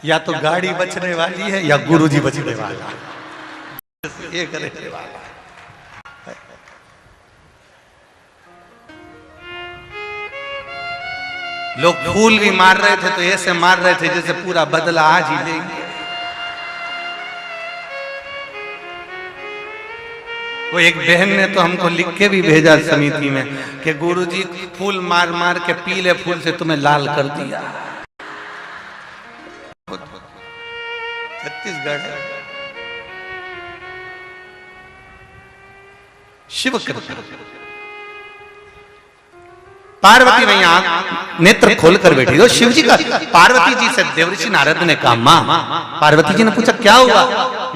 A: या तो गाड़ी बचने वाली है या गुरु जी बचने वाला है, ये करने वाला है। लोग फूल भी मार रहे थे तो ऐसे मार रहे थे जैसे पूरा बदला आज ही लेंगे। वो एक बहन ने तो हमको लिख के भी भेजा समिति में कि गुरुजी फूल मार मार के पीले फूल से तुम्हें लाल कर दिया। छत्तीसगढ़ है। शिव कृपा। पार्वती मैया नेत्र खोलकर बैठी। तो शिव जी का पार्वती जी से देवऋषि नारद ने कहा, माँ, पार्वती जी ने पूछा क्या हुआ?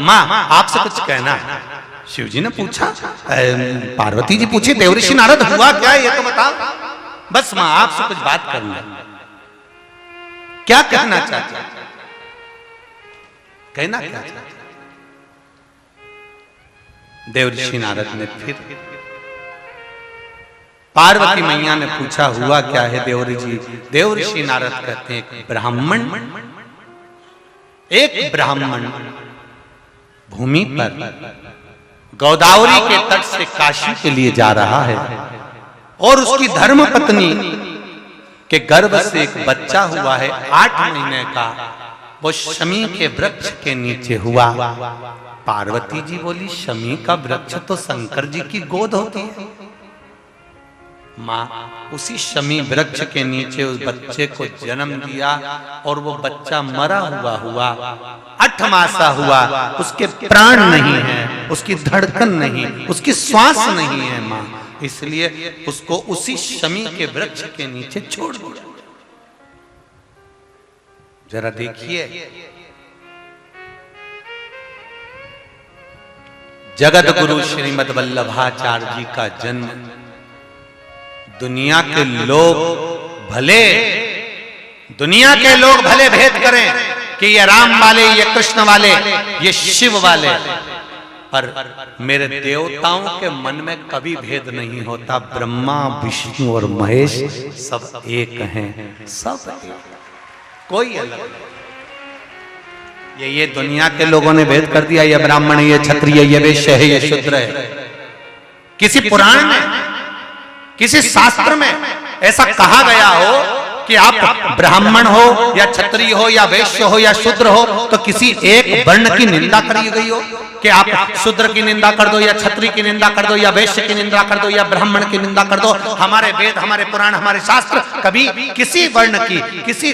A: माँ आपसे कुछ कहना। शिव जी ने पूछा, पार्वती जी पूछी देवऋषि नारद हुआ क्या ये तो बताओ। बस माँ आपसे कुछ बात करना। क्या कहना चाहते? कहना क्या चाहते? देवऋषि नारद ने फिर पार्वती मैया ने पूछा हुआ क्या है देवऋषि नारद कहते हैं एक ब्राह्मण भूमि पर गोदावरी के तट से काशी के लिए जा रहा है और उसकी धर्म पत्नी के गर्भ से एक बच्चा हुआ है 8 महीने का। वो शमी के वृक्ष के नीचे हुआ। पार्वती जी बोली शमी का वृक्ष तो शंकर जी की गोद होती है। माँ उसी शमी वृक्ष के नीचे उस बच्चे को जन्म दिया और वो बच्चा मरा हुआ 8 मासा हुआ। उसके प्राण नहीं है, उसकी धड़कन नहीं, उसकी श्वास नहीं है माँ, इसलिए उसको उसी शमी के वृक्ष के नीचे छोड़ दिया। जरा देखिए जगत गुरु श्रीमद् वल्लभाचार्य जी का जन्म। दुनिया के लोग भले भेद करें कि ये राम वाले, ये कृष्ण वाले, ये शिव वाले, पर मेरे देवताओं के मन में कभी भेद नहीं होता। ब्रह्मा विष्णु और महेश सब एक हैं, सब एक, कोई अलग नहीं। ये दुनिया के लोगों ने भेद कर दिया, ये ब्राह्मण है, ये क्षत्रिय, ये वैश्य है, ये शूद्र है। किसी पुराण में, किसी शास्त्र में ऐसा कहा गया हो कि आप ब्राह्मण हो या क्षत्रिय हो या वैश्य हो या शूद्र हो तो किसी एक वर्ण की निंदा करी गई हो कि आप शूद्र की निंदा कर दो या क्षत्रिय की निंदा कर दो या वैश्य की निंदा कर दो या ब्राह्मण की निंदा कर दो? हमारे वेद, हमारे पुराण, हमारे शास्त्र कभी किसी वर्ण की, किसी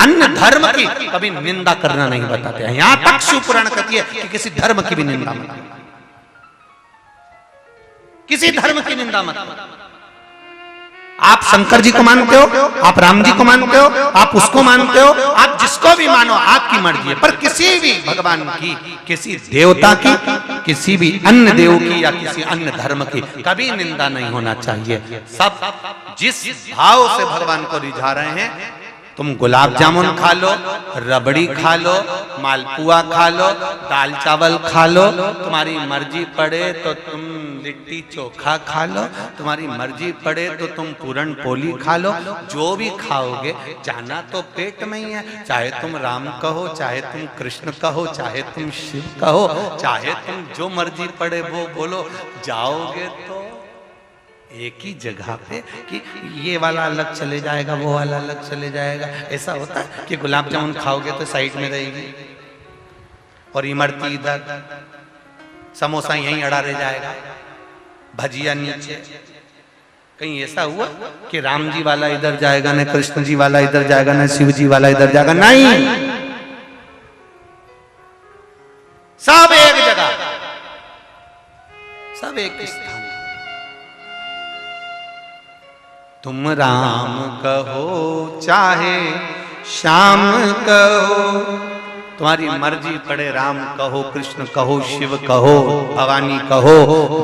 A: अन्य धर्म की कभी निंदा करना नहीं बताते हैं। यहां तक शिव पुराण कहती है कि किसी धर्म की भी निंदा मत, किसी धर्म की निंदा मत। आप शंकर जी को मानते हो, आप राम जी को मानते हो, आप उसको मानते हो, आप जिसको भी मानो, आपकी मर्जी है, पर किसी भी भगवान की, किसी देवता की, किसी भी अन्य देव की या किसी अन्य धर्म की कभी निंदा नहीं होना चाहिए। सब जिस भाव से भगवान को रिझा रहे हैं, तुम गुलाब जामुन खा लो, रबड़ी खा लो, मालपुआ खा लो, दाल चावल खा लो, तुम्हारी मर्जी पड़े तो तुम लिट्टी चोखा खा लो, तुम्हारी मर्जी पड़े तो तुम पूरन पोली खा लो, जो भी खाओगे जाना तो पेट में ही है। चाहे तुम राम कहो, चाहे तुम कृष्ण कहो, चाहे तुम शिव कहो, चाहे तुम जो मर्जी पड़े वो बोलो, जाओगे तो एक ही जगह पे कि ये वाला अलग चले जाएगा, वो वाला अलग चले जाएगा। ऐसा होता है कि गुलाब जामुन खाओगे तो साइड में रहेगी और इमरती इधर, समोसा यहीं अड़ा रह जाएगा, भजिया नीचे। कहीं ऐसा हुआ कि राम जी वाला इधर जाएगा, न कृष्ण जी वाला इधर जाएगा, न शिव जी वाला इधर जाएगा? नहीं, सब एक जगह, सब एक स्थान। तुम राम कहो चाहे श्याम कहो, तुम्हारी मर्जी पड़े, राम कहो, कृष्ण कहो, शिव कहो, भवानी कहो,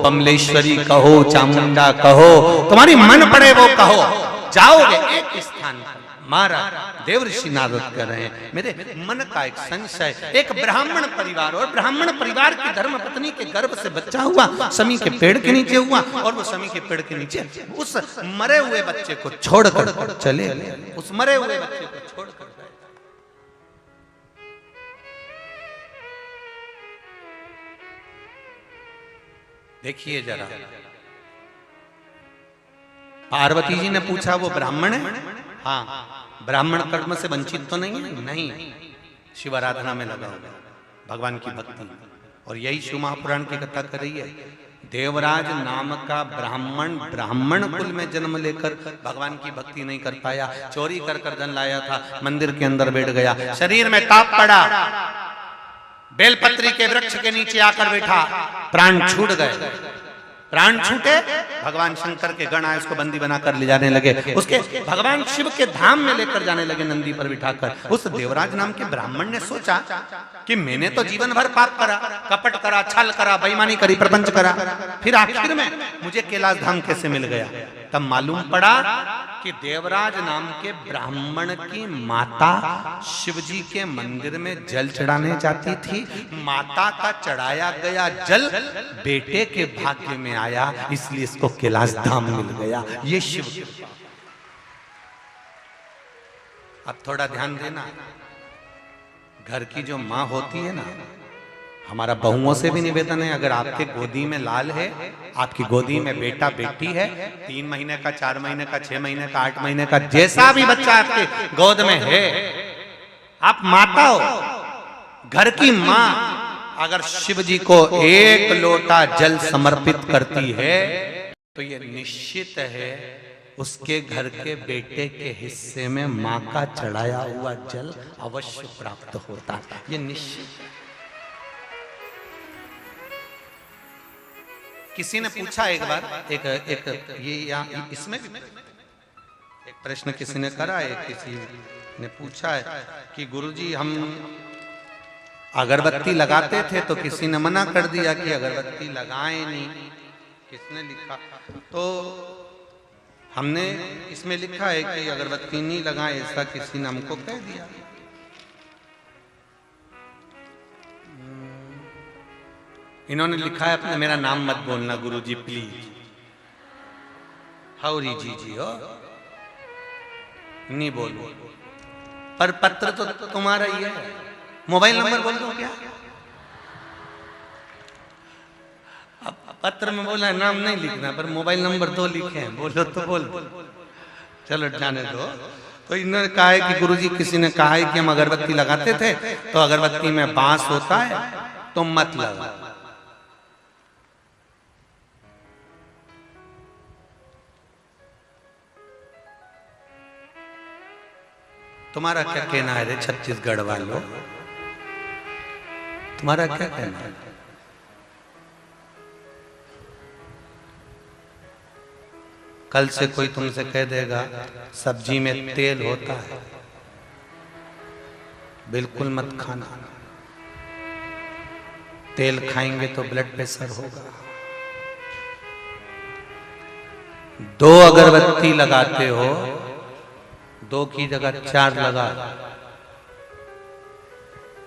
A: बमलेश्वरी कहो, चामुंडा कहो, तुम्हारी मन पड़े वो कहो, जाओगे एक स्थान। महाराज देवर्षि नारद कह रहे हैं, मेरे मन का एक संशय, एक ब्राह्मण परिवार और ब्राह्मण परिवार की धर्म पत्नी के गर्भ से बच्चा हुआ, समी के पेड़ के नीचे हुआ, और वो समी के पेड़ के नीचे उस मरे हुए बच्चे को छोड़कर चले, उस मरे हुए बच्चे को छोड़कर गए। देखिए जरा, पार्वती जी ने पूछा वो ब्राह्मण है? हाँ, ब्राह्मण कर्म से वंचित तो नहीं है? नहीं, शिव आराधना में लगा हुआ, भगवान की भक्ति। और यही शिव महापुराण की कथा कर रही है। देवराज नाम का ब्राह्मण कुल में जन्म लेकर भगवान की भक्ति नहीं कर पाया, चोरी कर कर धन लाया था, मंदिर के अंदर बैठ गया, शरीर में ताप पड़ा, बेलपत्री के वृक्ष के नीचे आकर बैठा, प्राण छूट गए। प्राण छूटे, भगवान शंकर के गण आए, उसको बंदी बनाकर ले जाने लगे, उसके भगवान शिव के धाम में लेकर जाने लगे नंदी पर बिठाकर। उस देवराज नाम के ब्राह्मण ने सोचा कि मैंने तो जीवन भर पाप करा, कपट करा, छल करा, बेईमानी करी, प्रपंच करा, फिर आखिर में मुझे कैलाश धाम कैसे मिल गया? तब मालूम पड़ा कि देवराज नाम के ब्राह्मण की माता शिवजी के मंदिर में जल चढ़ाने जाती थी। माता का चढ़ाया गया जल बेटे के भाग्य में आया, इसलिए इसको कैलाश धाम मिल गया। ये शिव। अब थोड़ा ध्यान देना, घर की जो माँ होती है ना, हमारा बहुओं से भी निवेदन है, अगर आपके गोदी में लाल है, आपकी गोदी में बेटा बेटी है, 3 महीने का, 4 महीने का, 6 महीने का, 8 महीने का, जैसा भी बच्चा आपके गोद में है, आप माता हो, घर की माँ अगर शिव जी को 1 लोटा जल समर्पित करती है तो ये निश्चित है उसके घर के बेटे के हिस्से में माँ का चढ़ाया हुआ जल अवश्य प्राप्त होता है, ये निश्चित। किसी ने पूछा एक बार, एक ये यहाँ इसमें भी एक प्रश्न किसी ने करा है, किसी ने पूछा है कि गुरुजी हम अगरबत्ती लगाते थे तो किसी ने मना कर दिया कि अगरबत्ती लगाएं नहीं। किसने लिखा? तो हमने इसमें लिखा है कि अगरबत्ती नहीं लगाएं, ऐसा किसी ने हमको कह दिया। इन्होंने लिखा है, अपने मेरा नाम मत बोलना गुरुजी प्लीज। हौरी जी हो, नहीं बोलो, पर पत्र तो तुम्हारा ही है। मोबाइल नंबर बोल दो क्या? अब पत्र में बोला नाम नहीं लिखना, पर मोबाइल नंबर 2 लिखे हैं, बोलो तो बोल। चलो जाने दो। तो इन्होंने कहा है कि गुरुजी किसी ने कहा है कि हम अगरबत्ती लगाते थे तो अगरबत्ती में बांस होता है तो मत लगा। तुम्हारा क्या कहना है रे छत्तीसगढ़ वालों? तुम्हारा क्या कहना है? कल से कोई तुमसे कह देगा सब्जी में तेल होता है, बिल्कुल मत खाना, तेल खाएंगे तो ब्लड प्रेशर होगा। 2 अगरबत्ती लगाते हो, 2 की जगह 4 लगा।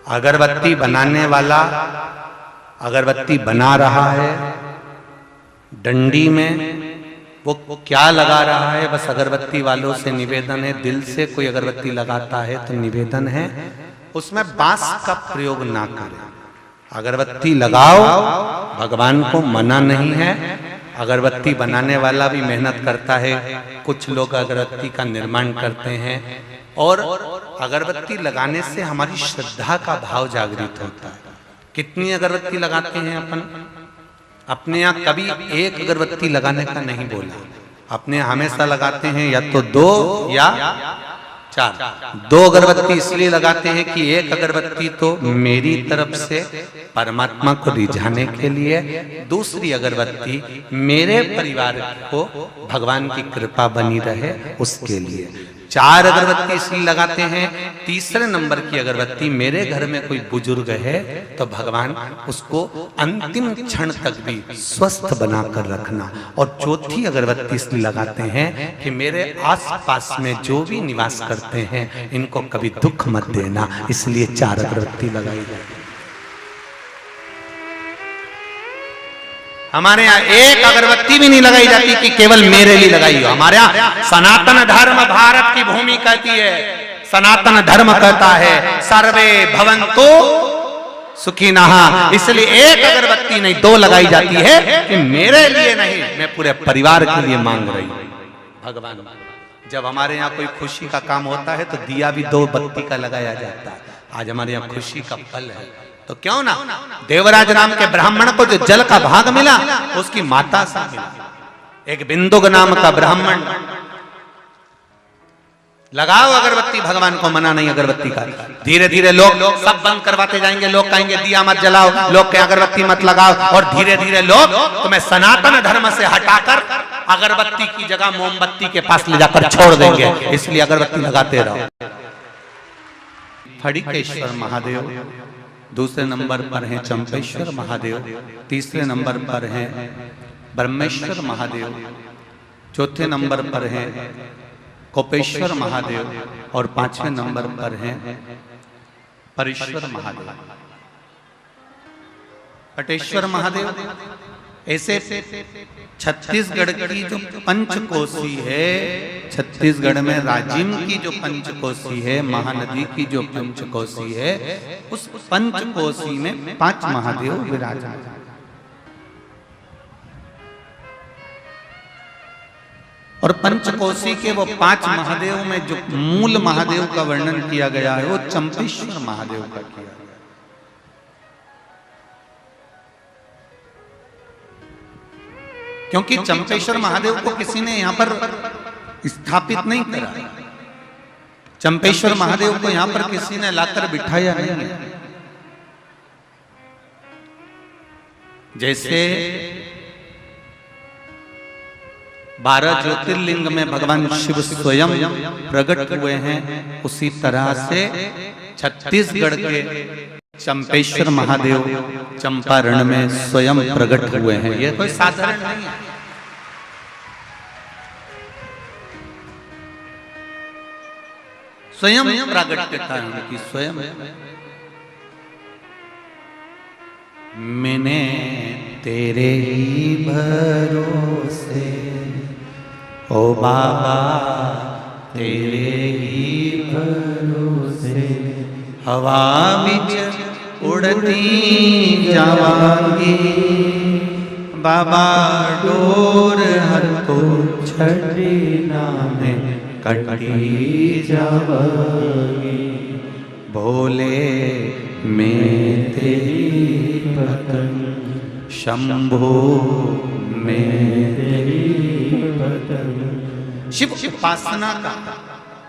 A: अगरबत्ती बनाने वाला अगरबत्ती बना रहा है, डंडी में वो क्या लगा रहा है, बस अगरबत्ती वालों से निवेदन है, दिल से कोई अगरबत्ती लगाता है तो निवेदन है उसमें बांस का प्रयोग ना करें। अगरबत्ती लगाओ, भगवान को मना नहीं है। अगरबत्ती बनाने वाला भी मेहनत करता है, कुछ लोग अगरबत्ती का निर्माण करते हैं, और अगरबत्ती लगाने से हमारी श्रद्धा का भाव जागृत होता है। कितनी अगरबत्ती लगाते हैं अपन? अपने यहाँ कभी 1 अगरबत्ती लगाने का नहीं बोला, अपने हमेशा लगाते हैं या तो 2 या 4। 2 अगरबत्ती इसलिए लगाते हैं कि 1 अगरबत्ती तो मेरी तरफ से परमात्मा को रिझाने के लिए, दूसरी अगरबत्ती मेरे परिवार को भगवान की कृपा बनी रहे उसके लिए। 4 अगरबत्ती इसलिए लगाते हैं। तीसरे नंबर की अगरबत्ती, मेरे घर में कोई बुजुर्ग है तो भगवान उसको अंतिम क्षण तक भी स्वस्थ बनाकर रखना। और चौथी अगरबत्ती इसलिए लगाते हैं कि मेरे आसपास में जो भी निवास करते हैं इनको कभी दुख मत देना, इसलिए 4 अगरबत्ती लगाई जाती है। हमारे यहाँ एक अगरबत्ती भी नहीं लगाई जाती कि केवल मेरे लिए लगाई हो। हमारे यहाँ सनातन धर्म भारत की भूमि कहती है, सनातन धर्म कहता है सर्वे भवन्तु सुखिनः, इसलिए एक अगरबत्ती नहीं 2 लगाई जाती है कि मेरे लिए नहीं, मैं पूरे परिवार के लिए मांग रही हूं। भगवान, जब हमारे यहाँ कोई खुशी का काम होता है तो दिया भी 2 बत्ती का लगाया जाता है। आज हमारे यहाँ खुशी का पल है तो क्यों ना देवराज राम के ब्राह्मण को जो जल का भाग मिला उसकी माता से मिला। एक बिंदुक नाम का ब्राह्मण, लगाओ अगरबत्ती, भगवान को मना नहीं अगरबत्ती का। धीरे धीरे लोग सब बंद करवाते जाएंगे, लोग कहेंगे दिया मत जलाओ, लोग कहेंगे अगरबत्ती मत लगाओ, और धीरे धीरे लोग तुम्हें सनातन धर्म से हटाकर अगरबत्ती की जगह मोमबत्ती के पास ले जाकर छोड़ देंगे। इसलिए अगरबत्ती लगाते रहो। फड़िकेश्वर महादेव, दूसरे नंबर पर हैं चंपेश्वर महादेव, तीसरे नंबर पर हैं ब्रह्मेश्वर महादेव, चौथे नंबर पर हैं कोपेश्वर महादेव, और 5वें नंबर पर हैं परेश्वर महादेव, पटेश्वर महादेव। ऐसे छत्तीसगढ़ की जो पंचकोशी है, छत्तीसगढ़ में राजिम की जो पंचकोशी है, महानदी की जो पंचकोशी है, उस पंचकोशी में 5 महादेव विराजमान। और पंचकोशी के वो 5 महादेव में जो मूल महादेव का वर्णन किया गया है वो चंपेश्वर महादेव का किया गया। क्योंकि चंपेश्वर महादेव को किसी ने यहां पर स्थापित नहीं करा, चंपेश्वर महादेव को यहां पर किसी ने लाकर बिठाया नहीं है। जैसे 12 ज्योतिर्लिंग में भगवान शिव स्वयं प्रकट हुए हैं, उसी तरह से छत्तीसगढ़ के चंपेश्वर महादेव चंपारण में स्वयं प्रकट हुए हैं। ये कोई साधारण नहीं है। स्वयं प्रागट्यता है उनकी, स्वयं। मैंने तेरे ही भरोसे ओ बाबा, तेरे ही भरोसे हवा बिच उड़ती जावांगी, बाबा डोर हर को छड़ी नामे कटी जावांगी, भोले मैं तेरी पतंग, शंभो मैं तेरी पतंग। शिव उपासना का,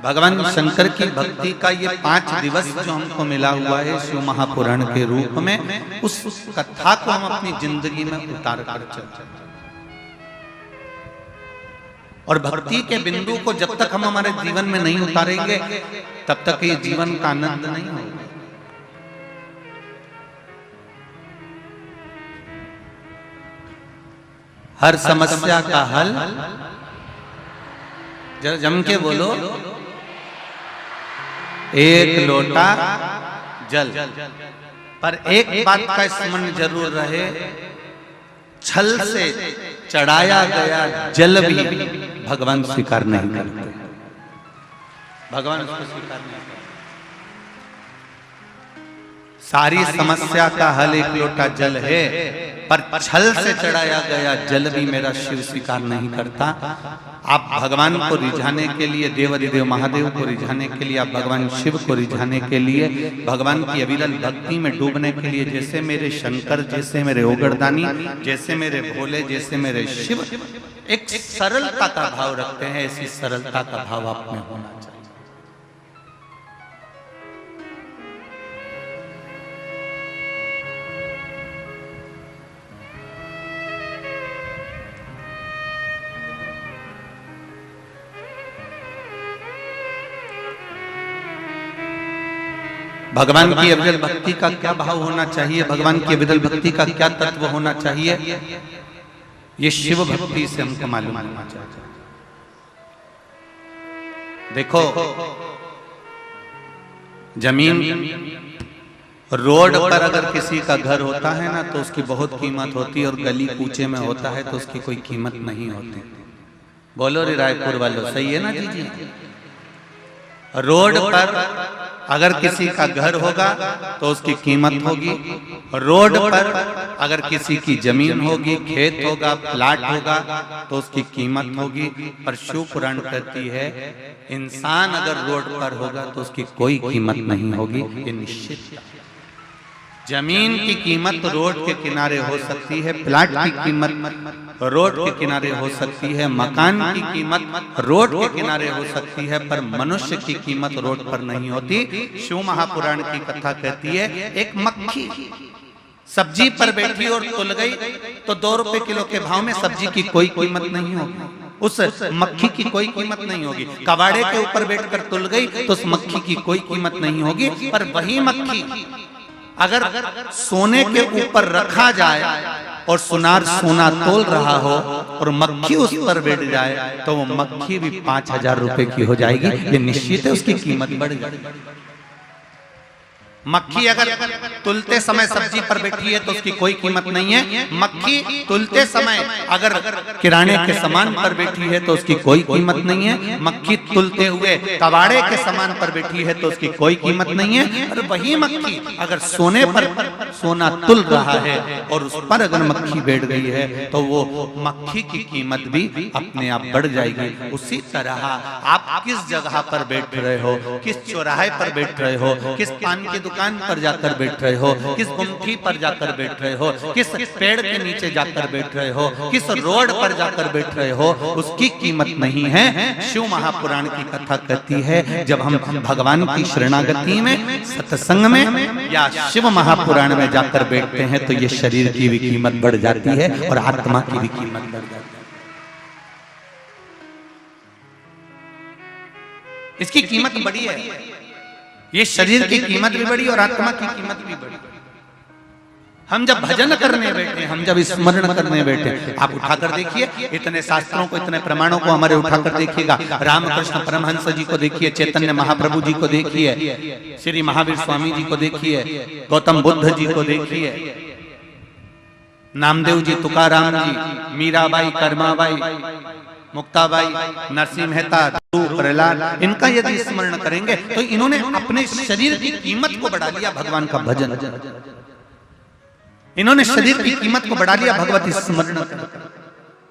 A: भगवान शंकर की भक्ति का ये 5 दिवस जो हमको मिला हुआ है शिव महापुराण के रूप में, उस कथा को हम अपनी जिंदगी में उतार कर चलते हैं। और भक्ति के बिंदु को जब तक हम हमारे जीवन में नहीं उतारेंगे तब तक ये जीवन का आनंद नहीं होगा। हर समस्या का हल, जरा जम के बोलो, एक लोटा जल। पर एक बात का स्मरण जरूर रहे, छल से चढ़ाया गया जल भी भगवान स्वीकार नहीं करते, भगवान उसको स्वीकार नहीं करते। सारी समस्या का हल एक लोटा जल है, पर छल से चढ़ाया गया जल भी मेरा शिव स्वीकार नहीं करता। आप भगवान को रिझाने के लिए, देवाधिदेव महादेव को रिझाने के लिए, आप भगवान शिव को रिझाने के लिए, भगवान की अविरल भक्ति में डूबने के लिए, जैसे मेरे शंकर, जैसे मेरे ओगरदानी, जैसे मेरे भोले, जैसे मेरे शिव एक सरलता का भाव रखते हैं, ऐसी सरलता का भाव आप में होना चाहिए। भगवान की अविरल भक्ति का क्या भाव होना चाहिए, भगवान की अविरल भक्ति का क्या तत्व होना चाहिए, ये शिव भक्ति से हमको मालूम होना चाहिए। देखो जमीन रोड पर अगर किसी का घर होता है ना तो उसकी बहुत कीमत होती है, और गली कूचे में होता है तो उसकी कोई कीमत नहीं होती। बोलो रे रायपुर वालों, सही है ना जी जी? रोड पर अगर किसी का घर होगा तो उसकी कीमत होगी, रोड पर अगर किसी की जमीन होगी, खेत होगा, प्लाट होगा तो उसकी कीमत होगी। पर शिव पुराण कहती है इंसान अगर रोड पर होगा तो उसकी कोई कीमत नहीं होगी, ये निश्चित। जमीन की कीमत रोड के किनारे हो सकती है, प्लाट की कीमत रोड के किनारे हो सकती है, मकान की कीमत रोड के किनारे हो सकती है, पर मनुष्य की कीमत रोड पर नहीं होती। शिव महापुराण की कथा कहती है एक मक्खी सब्जी पर बैठी और तुल गई तो 2 रुपए किलो के भाव में सब्जी की कोई कीमत नहीं होगी, उस मक्खी की कोई कीमत नहीं होगी। कबाड़े के ऊपर बैठकर तुल गई तो उस मक्खी की कोई कीमत नहीं होगी। पर वही मक्खी अगर सोने के ऊपर रखा जाए और सुनार सोना तोल रहा हो और मक्खी उस पर बैठ जाए तो वो मक्खी भी 5,000 रुपए की हो जाएगी, ये निश्चित है, उसकी कीमत बढ़ जाएगी। मक्खी अगर तुलते समय सब्जी पर बैठी है तो उसकी कोई कीमत नहीं है, मक्खी तुलते समय अगर किराने के सामान पर बैठी है तो उसकी कोई कीमत नहीं है, मक्खी तुलते हुए कबाड़े के सामान पर बैठी है तो उसकी कोई कीमत नहीं है। और वही मक्खी अगर सोने पर सोना तुल रहा है और उस पर अगर मक्खी बैठ गई है तो वो मक्खी की कीमत भी अपने आप बढ़ जाएगी। उसी तरह आप किस जगह पर बैठ रहे हो, किस चौराहे पर बैठ रहे हो, किस पान की दुकान पर जाकर बैठ रहे हो, किस गुमठी पर जाकर बैठ रहे हो, किस पेड़ के नीचे जाकर बैठ रहे हो, किस रोड पर जाकर बैठ रहे हो, उसकी कीमत नहीं है। शिव महापुराण की कथा कहती है जब हम भगवान की शरणागति में, सत्संग में या शिव महापुराण में जाकर बैठते हैं तो ये शरीर की भी कीमत बढ़ जाती है और आत्मा की भी कीमत बढ़ जाती है। इसकी कीमत बड़ी है, ये शरीर की कीमत भी बड़ी और आत्मा की कीमत भी बड़ी। हम जब भजन करने बैठे, हम जब स्मरण करने बैठे, आप उठाकर देखिए इतने शास्त्रों को, इतने प्रमाणों को हमारे उठाकर देखिएगा। रामकृष्ण परमहंस जी को देखिए, चैतन्य महाप्रभु जी को देखिए, श्री महावीर स्वामी जी को देखिए, गौतम बुद्ध जी को देखिए, नामदेव जी, तुकाराम जी, मीराबाई, कर्माबाई, मुक्ताबाई, नरसिंह मेहता, प्रहलाद, इनका यदि स्मरण करेंगे तो इन्होंने अपने शरीर की कीमत को बढ़ा लिया भगवान का भजन, इन्होंने शरीर की कीमत को बढ़ा लिया भगवत स्मरण,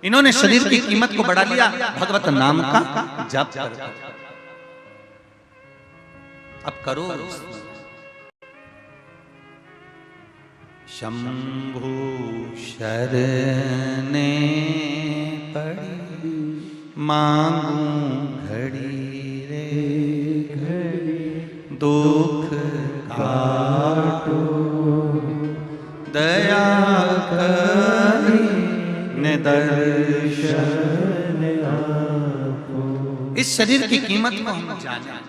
A: इन्होंने शरीर की कीमत को बढ़ा लिया भगवत नाम का जप कर। अब करो। शंभु शरणे पड़ी मांगू घड़ी रे घड़ी, दुख काटो दया करी ने दर्शन आपो। इस शरीर की कीमत को हम जाने,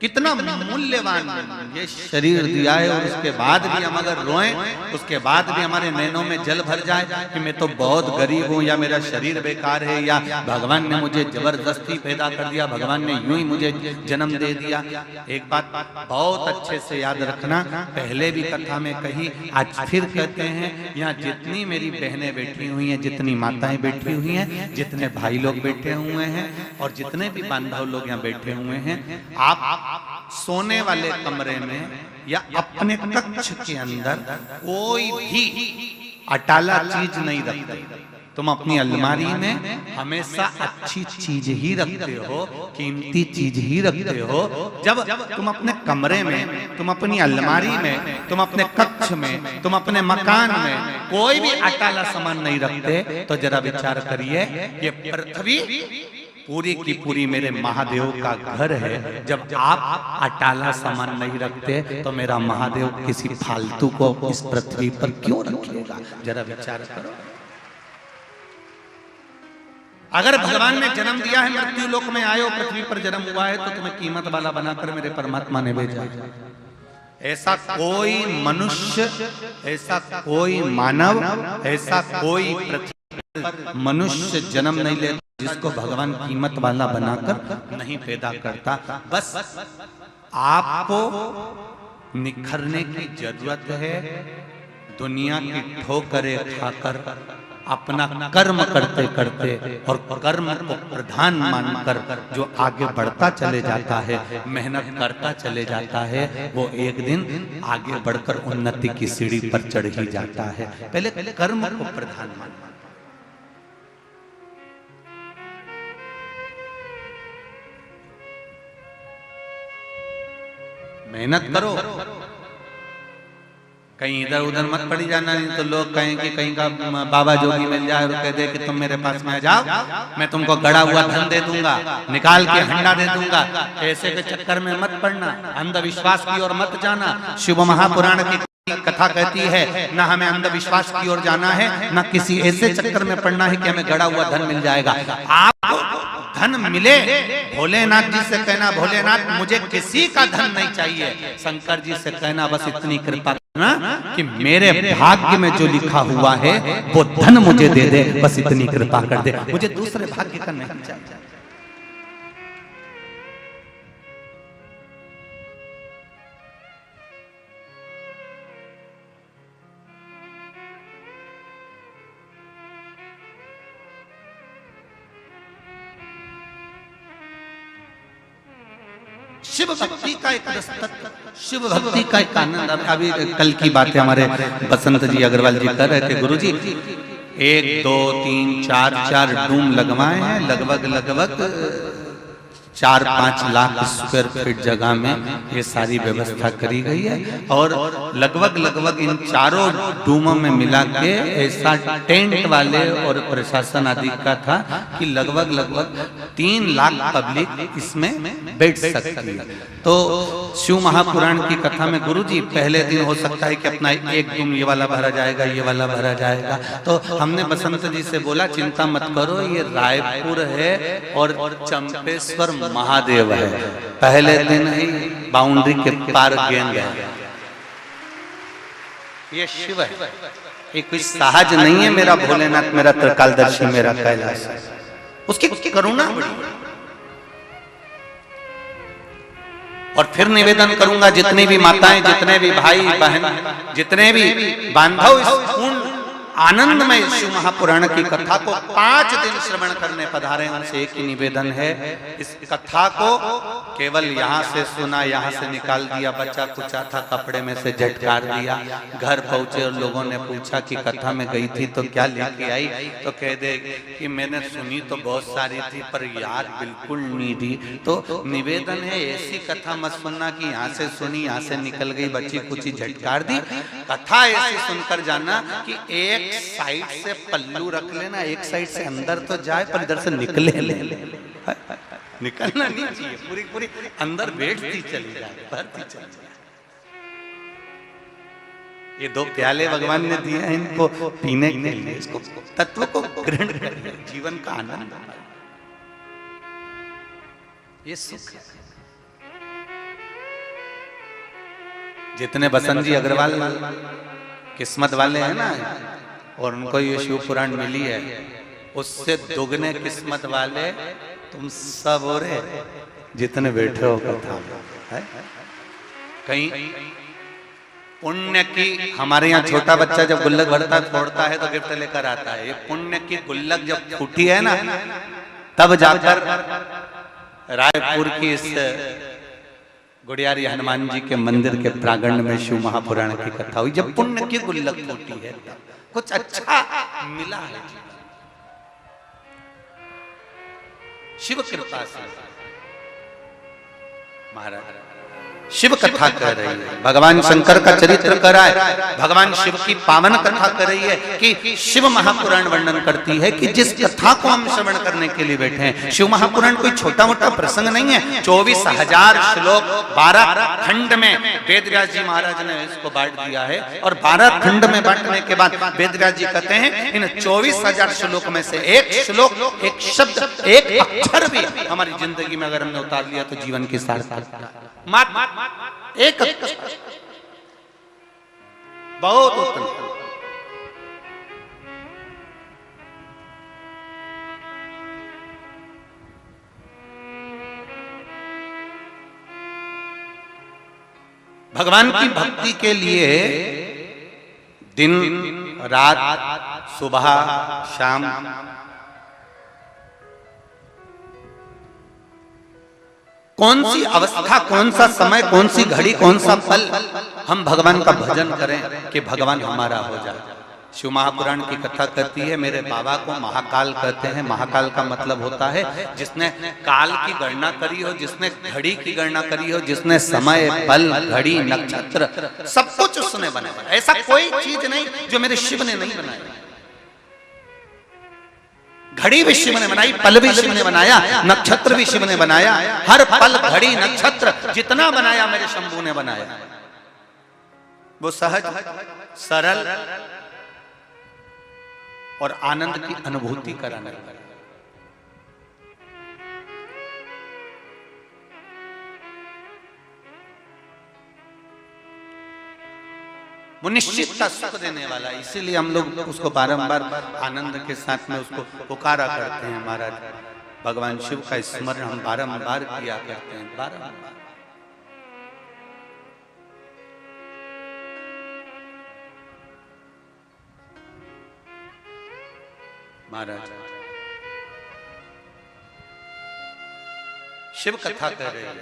A: कितना मूल्यवान ये शरीर दिया है, और उसके बाद भी हम अगर रोएं, उसके बाद भी हमारे नैनों में जल भर जाए कि मैं तो बहुत गरीब हूं, या मेरा शरीर बेकार है, या भगवान ने मुझे जबरदस्ती पैदा कर दिया, भगवान ने यूं ही मुझे जन्म दे दिया। एक बात बहुत अच्छे से याद रखना, पहले भी कथा में कही, आज फिर कहते हैं, यहाँ जितनी मेरी बहनें बैठी हुई हैं, जितनी माताएं बैठी हुई हैं, जितने भाई लोग बैठे हुए हैं और जितने भी बांधव लोग यहाँ बैठे हुए हैं, आप सोने वाले कमरे में या अपने कक्ष के अंदर कोई भी अटाला चीज नहीं रखते। तुम अपनी अलमारी में हमेशा अच्छी चीज ही रखते हो, कीमती चीज ही रखते हो। जब तुम अपने कमरे में, तुम अपनी अलमारी में, तुम अपने कक्ष में, तुम अपने मकान में कोई भी अटाला सामान नहीं रखते तो जरा विचार करिए, ये पृथ्वी पूरी की पूरी मेरे महादेव का घर है। जब आप अटाला सामान नहीं रखते तो मेरा महादेव किसी फालतू को इस पृथ्वी पर क्यों रखेगा? जरा विचार करो। अगर भगवान ने जन्म दिया है, मृत्यु लोक में आए हो, पृथ्वी पर जन्म हुआ है, तो तुम्हें कीमत वाला बनाकर मेरे परमात्मा ने भेजा। ऐसा कोई मनुष्य, ऐसा कोई मानव, ऐसा कोई पृथ्वी पर मनुष्य जन्म नहीं लेता जिसको भगवान कीमत वाला बनाकर नहीं पैदा करता। बस आपको निखरने की जरूरत है। दुनिया की ठोकरें खाकर अपना कर्म करते करते और कर्म को प्रधान मानकर जो आगे बढ़ता चले जाता है, मेहनत करता चले जाता है, वो एक दिन आगे बढ़कर उन्नति की सीढ़ी पर चढ़ ही जाता है। पहले कर्म को प्रधान मानना। मेहनत करो, कहीं इधर उधर मत पड़ी जाना, नहीं तो लोग कहें कि कहीं का बाबा जोगी मिल जाए और कह दे कि तुम मेरे पास में आ जाओ, मैं तुमको गड़ा हुआ धन दे दूंगा, निकाल के हंडा दे दूंगा। ऐसे के चक्कर में मत पड़ना, अंधविश्वास की ओर मत जाना। शिव महापुराण की कथा कहती है न हमें अंधविश्वास की ओर जाना है, न किसी ऐसे चक्कर में पड़ना है कि हमें गड़ा हुआ धन मिल जाएगा। आपको धन मिले, भोलेनाथ जी से कहना भोलेनाथ मुझे किसी का धन नहीं चाहिए, शंकर जी से कहना बस इतनी कृपा करना कि मेरे भाग्य में जो लिखा हुआ है वो धन मुझे दे दे, बस इतनी कृपा कर दे, मुझे दूसरे भाग्य का नहीं चाहिए। शिव भक्ति का एक रसतत्व, शिव भक्ति का एक आनंद। अभी कल की बात है, हमारे बसंत जी अग्रवाल जी कर रहे थे, गुरु जी 1 2 3 4 डूम लगवाए हैं, लगभग 4-5 लाख स्क्वायर फीट जगह में ये सारी व्यवस्था करी गई है। और लगभग इन चारों डूमों में मिला के ऐसा टेंट वाले और प्रशासन आदि का था कि लगभग 3 लाख पब्लिक इसमें बैठ सकती है। तो शिव महापुराण की कथा में गुरुजी पहले दिन हो सकता है कि अपना एक डूम ये वाला भरा जाएगा, ये वाला भरा जाएगा। तो हमने बसंत जी से बोला चिंता मत करो, ये रायपुर है और चंपेश्वर महादेव है, पहले दिन ही बाउंड्री के पार गेंद है। ये शिव है, ये कोई सहज नहीं है मेरा भोलेनाथ, मेरा त्रिकालदर्शी, मेरा कैलाश। उसकी करुणा बड़ी। और फिर निवेदन करूंगा जितनी भी माताएं, जितने भी भाई बहन, जितने भी बांधव इस पूर्ण आनंदमय शिव महापुराण की कथा को 5 दिन श्रवण करने पधारे, उनसे एक ही निवेदन है, इस कथा को केवल यहाँ से सुना, यहाँ से निकाल दिया, बच्चा कुचा था कपड़े में से झटकार दिया, घर पहुंचे और लोगों ने पूछा कि कथा में गई थी तो क्या लेके आई, तो कह दे कि मैंने सुनी तो बहुत सारी थी पर याद बिल्कुल नहीं थी। तो निवेदन है ऐसी कथा मत सुनना कि यहाँ से सुनी, यहाँ से निकल गई, बच्ची कुची झटकार दी। कथा ऐसी सुनकर जाना कि एक साइड से पल्लू रख लेना, एक साइड से अंदर तो जाए पर इधर से निकले निकलना नहीं चाहिए, पूरी अंदर बैठती चली जाए, भरती चली जाए। ये 2 प्याले भगवान ने दिए हैं इनको पीने के लिए, इसको तत्व को ग्रहण करिए, जीवन का आनंद, ये सुख। जितने बसंत जी अग्रवाल किस्मत वाले हैं ना, और उनको ये शिव पुराण मिली है, उससे दोगुने किस्मत वाले तुम सब हो रहे जितने बैठे हो कथा है। कहीं पुण्य की, हमारे यहाँ छोटा बच्चा जब गुल्लक भरता फोड़ता है तो गिफ्ट लेकर आता है, ये पुण्य की गुल्लक जब फूटी है ना, तब जाकर रायपुर की इस गुड़ियारी हनुमान जी के मंदिर के प्रांगण में शिव महापुराण की कथा हुई। जब पुण्य की गुल्लक फूटी है कुछ अच्छा मिला है, शिव कृपा से। महाराज शिव कथा कह रही है, भगवान शंकर का चरित्र कर रहा है, भगवान शिव की पावन कथा कर रही है कि शिव महापुराण वर्णन करती है कि जिस कथा को हम श्रवण करने के लिए बैठे हैं, शिव महापुराण कोई छोटा मोटा प्रसंग नहीं है। 24,000 श्लोक 12 खंड में वेदव्यास जी महाराज ने इसको बांट दिया है। और 12 खंड में बांटने के बाद वेदव्यास जी कहते हैं इन 24,000 श्लोक में से एक श्लोक, एक शब्द, एक अक्षर भी हमारी जिंदगी में अगर हमने उतार लिया तो जीवन की सार्थकता। एक बहुत उत्तम। भगवान की भक्ति के लिए दिन रात, सुबह शाम, कौन सी अवस्था, कौन सा समय, कौन सी घड़ी, कौन सा पल हम भगवान का भजन करें कि भगवान हमारा हो जाए। शिव महापुराण की कथा कहती है मेरे बाबा को महाकाल कहते हैं। महाकाल का मतलब होता है जिसने काल की गणना करी हो, जिसने घड़ी की गणना करी हो, जिसने समय, पल, घड़ी, नक्षत्र सब कुछ उसने बनाया। ऐसा कोई चीज नहीं जो मेरे शिव ने नहीं बनाया। घड़ी भी शिव ने बनाई, पल भी शिव ने बनाया, नक्षत्र भी शिव ने बनाया। हर पल, घड़ी, नक्षत्र जितना बनाया मेरे शंभू ने बनाया। वो सहज, सरल और आनंद की अनुभूति कराने लगा। वो निश्चितता सुख देने वाला, इसीलिए हम लोग उसको बारंबार आनंद के साथ में उसको पुकारा करते हैं। महाराज भगवान शिव का स्मरण हम बारंबार किया करते हैं, बारंबार। महाराज शिव कथा कर रहे हैं।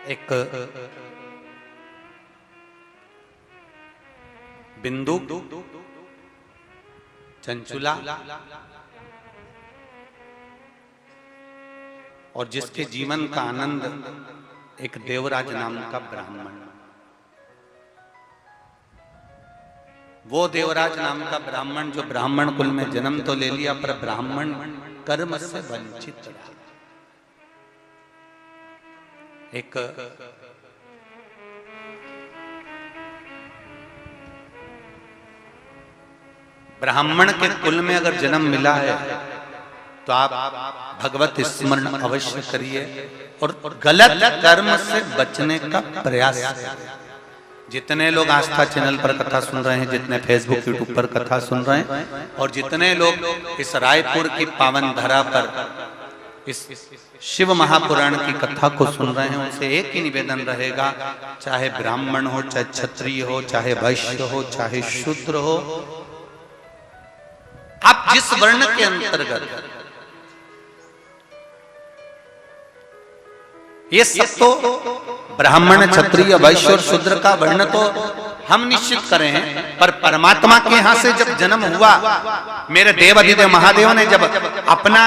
A: एक बिंदु, चंचुला और जिसके जीवन का आनंद एक देवराज नाम का ब्राह्मण। वो देवराज नाम का ब्राह्मण जो ब्राह्मण कुल में जन्म तो ले लिया पर ब्राह्मण कर्म से वंचित रहा। एक ब्राह्मण के कुल में अगर जन्म मिला है तो आप भगवत स्मरण अवश्य करिए और गलत कर्म से बचने का प्रयास करिए। जितने लोग आस्था चैनल पर कथा सुन रहे हैं, जितने फेसबुक यूट्यूब पर कथा सुन रहे हैं और जितने लोग इस रायपुर की पावन धरा पर इस शिव महापुराण की कथा को सुन रहे हैं, उनसे एक ही निवेदन रहेगा, चाहे ब्राह्मण हो, चाहे क्षत्रिय हो, चाहे वैश्य हो, चाहे शूद्र हो, आप जिस वर्ण के अंतर्गत, ये सब तो ब्राह्मण, क्षत्रिय, वैश्य और शूद्र का वर्ण तो हम निश्चित करें हैं, पर परमात्मा के यहां से जब जन्म हुआ, मेरे देव अधिदेव महादेव ने जब अपना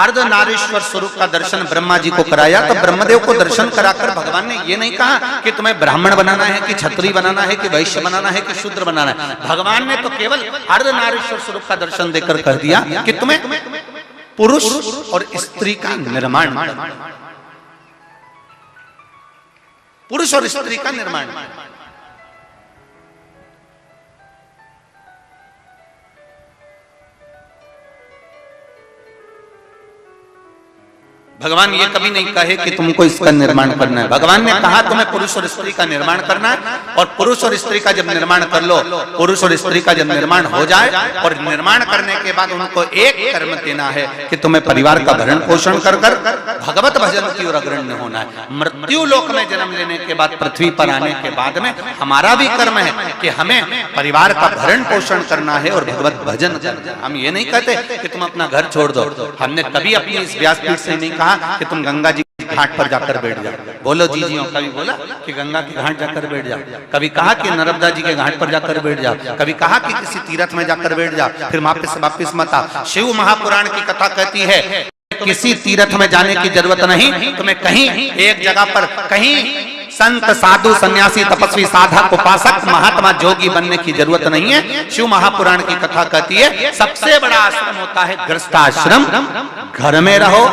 A: अर्धनारीश्वर स्वरूप का दर्शन ब्रह्मा जी को कराया, तो ब्रह्मदेव को दर्शन कराकर भगवान ने ये नहीं कहा कि तुम्हें ब्राह्मण बनाना है, कि क्षत्रिय बनाना है, कि वैश्य बनाना है, कि शूद्र बनाना है। भगवान ने तो केवल अर्धनारीश्वर स्वरूप का दर्शन देकर कह दिया कि तुम्हें पुरुष और स्त्री का निर्माण, पुरुष और स्त्री का निर्माण। भगवान ये कभी नहीं कहे कि तुमको इसका निर्माण करना है। भगवान ने कहा तुम्हें पुरुष और स्त्री का निर्माण करना है, और पुरुष और स्त्री का जब निर्माण कर लो, पुरुष और स्त्री का जब निर्माण हो जाए और निर्माण करने के बाद उनको एक कर्म देना है कि तुम्हें परिवार का भरण पोषण कर कर भगवत भजन की ओर अग्रण्य होना है। मृत्यु लोक में जन्म लेने के बाद, पृथ्वी पर आने के बाद में हमारा भी कर्म है कि हमें परिवार का भरण पोषण करना है और भगवत भजन करना है। हम ये नहीं कहते कि तुम अपना घर छोड़ दो। हमने कभी अपनी इस व्यासपीठ से नहीं कहा कि तुम गंगा जी के घाट पर जाकर बैठ जाओ। बोलो जी जी, कभी बोला कि गंगा के घाट जाकर बैठ जाओ, कभी कहा कि नर्मदा जी के घाट पर जाकर बैठ जाओ, कभी कहा कि किसी तीर्थ में जाकर बैठ जाओ, फिर वापिस मत आओ। शिव महापुराण की कथा कहती है किसी तीर्थ में जाने की जरूरत नहीं, तुम्हें कहीं एक जगह पर कहीं संत साधु सन्यासी तपस्वी साधक उपासक महात्मा जोगी बनने की जरूरत नहीं है। शिव महापुराण की कथा कहती है सबसे बड़ा आश्रम होता है गृहस्थाश्रम। घर में रहो,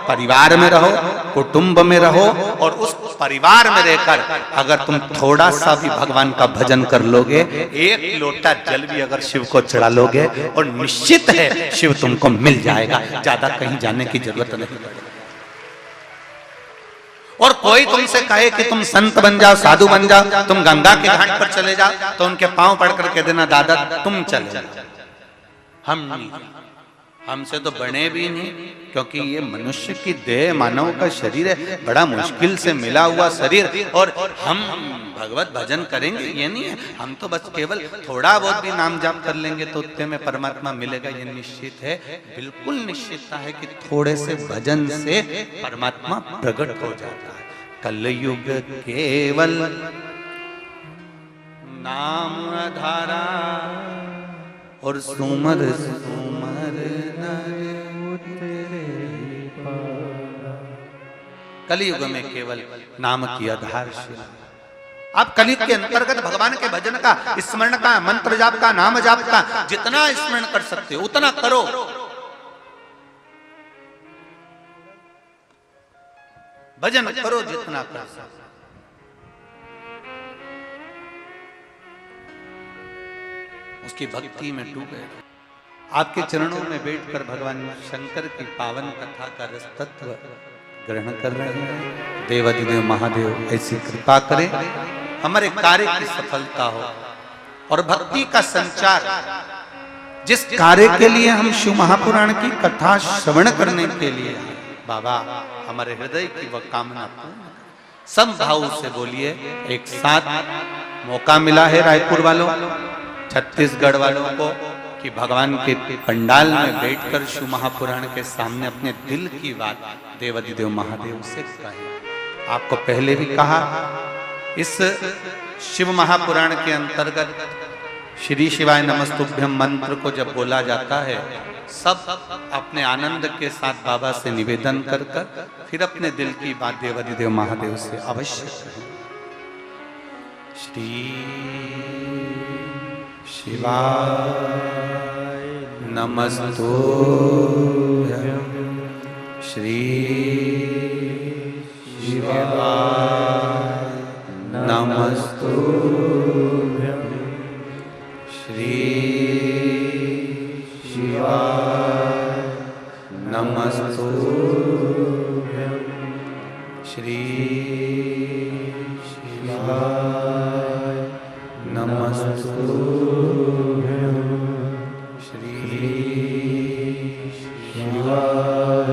A: परिवार में रहो, कुटुंब में रहो, और उस परिवार में रहकर अगर तुम थोड़ा सा भी भगवान का भजन कर लोगे, एक लोटा जल भी अगर शिव को चढ़ा लोगे, और निश्चित है शिव तुमको मिल जाएगा, ज्यादा कहीं जाने की जरूरत नहीं। और कोई तुमसे कहे कि तुम संत बन जाओ, साधु बन जाओ, तुम गंगा के घाट पर चले जाओ, तो उनके पांव पड़ करके देना दादा तुम चले जाओ, हम नहीं, हमसे तो बने भी नहीं, क्योंकि ये मनुष्य की देह, मानव का शरीर है, बड़ा मुश्किल से मिला हुआ शरीर, और हम भगवत भजन करेंगे ये नहीं है। हम तो बस केवल थोड़ा बहुत भी नाम जाप कर लेंगे तो उतने में परमात्मा मिलेगा, ये निश्चित है, बिल्कुल निश्चितता है कि थोड़े से भजन से परमात्मा प्रकट हो जाता है। कलयुग केवल नाम आधारा, और सुमर सुमर नर उतरे पारा। कलयुग में केवल नाम की आधारशिला। आप कलयुग के अंतर्गत भगवान के भजन का, स्मरण का, मंत्र जाप का, नाम जाप का जितना स्मरण कर सकते हो उतना करो। भजन करो जितना कर सकते। उसकी भक्ति में डूबे। आपके चरणों में बैठकर भगवान शंकर की पावन कथा का रस तत्व ग्रहण कर रहे हैं। देवाधिदेव महादेव ऐसी कृपा करें, हमारे कार्य की सफलता हो और भक्ति का संचार। जिस कार्य के लिए हम शिव महापुराण की कथा श्रवण करने के लिए बाबा, हमारे हृदय की वह कामना पूर्ण। सब भाव से बोलिए एक साथ। मौका मिला है रायपुर वालों, छत्तीसगढ़ वालों को कि भगवान के पंडाल में बैठकर शिव महापुराण के सामने अपने दिल की बात देवाधिदेव महादेव से कहें। आपको पहले भी कहा, इस शिव महापुराण के अंतर्गत श्री शिवाय नमस्तुभ्यम मंत्र को जब बोला जाता है, सब अपने आनंद के साथ बाबा से निवेदन कर फिर अपने दिल की बात देवाधिदेव महादेव से अवश्य कहें। श्री शिवाय नमस्तुभ्यं, श्री शिवाय नमस्तुभ्यं, श्री शिवाय नमस्तुभ्यं, श्री शिवाय नमस्तुभ्यं, श्री शिवाय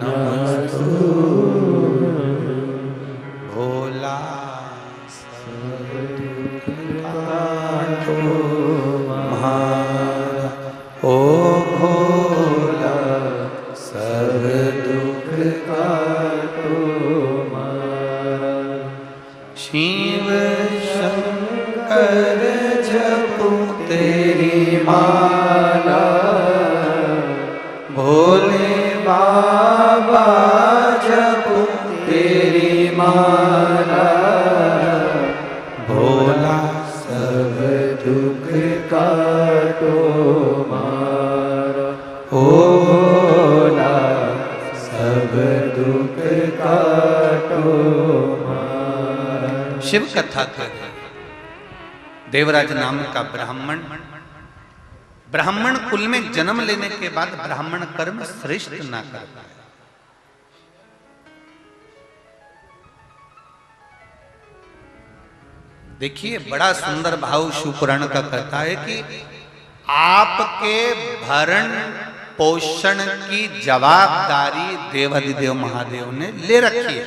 A: नमस्तुभ्यं। भोला सब दुख काटो हमारा, ओ भोला सब दुख काटो हमारा। शिव शंकर जपो तेरी माला, भोले बाबा जपो तेरी माला। भोला सब दुख काटो मारा, ओ भोला सब दुख काटो मारा। शिव कथा कर देवराज नाम का ब्राह्मण कुल में जन्म लेने के बाद ब्राह्मण कर्म श्रेष्ठ ना कर पाए। देखिए बड़ा सुंदर भाव शिव पुराण का कहता है कि आपके भरण पोषण की जवाबदारी देवाधिदेव महादेव ने ले रखी है।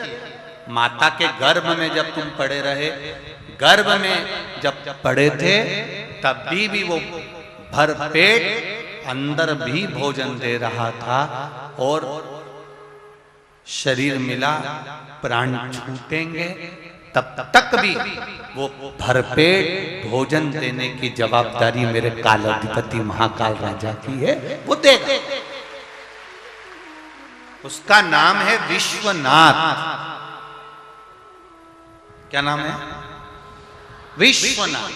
A: माता के गर्भ में जब तुम पड़े रहे, गर्भ में जब पड़े थे, तब भी वो भरपेट अंदर भी भोजन दे रहा था, और शरीर मिला प्राण छूटेंगे तब तक भी वो भरपेट भोजन देने की जवाबदारी मेरे कालाधिपति महाकाल राजा की है, वो देगा। उसका नाम है विश्वनाथ। क्या नाम है? विश्वनाथ।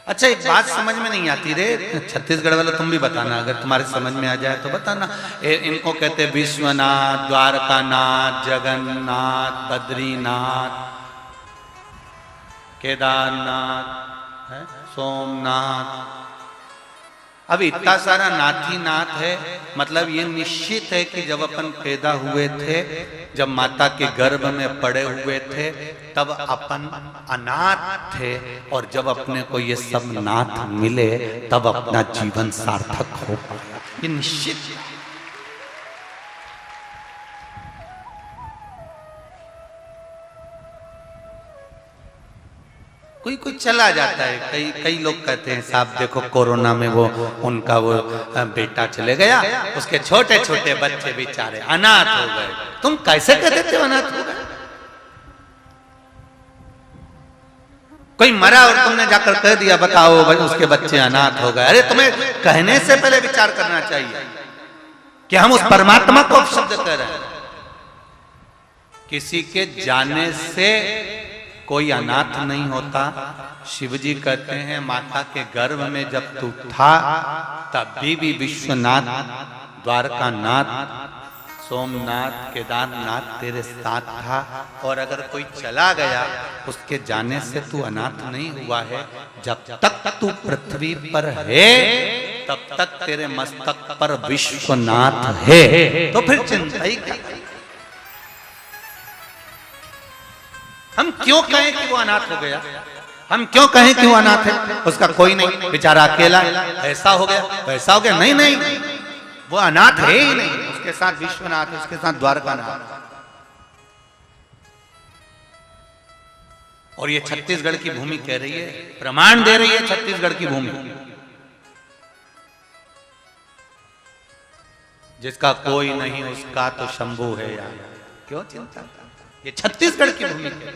A: अच्छा, एक बात समझ में नहीं आती रे, छत्तीसगढ़ वाला, तुम भी बताना अगर तुम्हारे समझ में आ जाए तो बताना। इनको कहते विश्वनाथ, द्वारकानाथ, जगन्नाथ, बद्रीनाथ, केदारनाथ, सोमनाथ। अब इतना सारा नाथ ही नाथ है, मतलब ये निश्चित है कि जब अपन पैदा हुए थे, जब माता के गर्भ में पड़े हुए थे, तब अपन अनाथ थे, और जब अपने को ये सब नाथ मिले तब अपना जीवन सार्थक हो पाया, ये निश्चित है। कोई कोई चला जाता है, कई लोग कहते हैं साहब देखो कोरोना में वो उनका वो बेटा चले गया, उसके छोटे छोटे बच्चे बेचारे अनाथ हो गए। तुम कैसे कह देते हो अनाथ हो गए? कोई मरा और तुमने जाकर कह दिया बताओ भाई उसके बच्चे अनाथ हो गए। अरे तुम्हें कहने से पहले विचार करना चाहिए कि हम उस परमात्मा को शब्द कह रहे हैं। किसी के जाने से कोई अनाथ नहीं होता। शिवजी कहते हैं माता के गर्भ में जब तू था तब भी विश्वनाथ, द्वारकानाथ, सोमनाथ, केदारनाथ तेरे साथ था, और अगर कोई चला गया उसके जाने से तू अनाथ नहीं हुआ है। जब तक तू पृथ्वी पर है तब तक तेरे मस्तक पर विश्वनाथ है, तो फिर चिंता ही क्या? हम क्यों कहें कि वो अनाथ हो गया? हम क्यों कहें कि वो अनाथ है? उसका कोई नहीं, बेचारा अकेला, ऐसा हो गया वैसा हो गया। नहीं नहीं, वो अनाथ है ही नहीं। उसके साथ विश्वनाथ, उसके साथ द्वारकानाथ। और ये छत्तीसगढ़ की भूमि कह रही है, प्रमाण दे रही है छत्तीसगढ़ की भूमि। जिसका कोई नहीं उसका तो शंभू है यार, क्यों चिंता? ये छत्तीसगढ़ की भूमि है।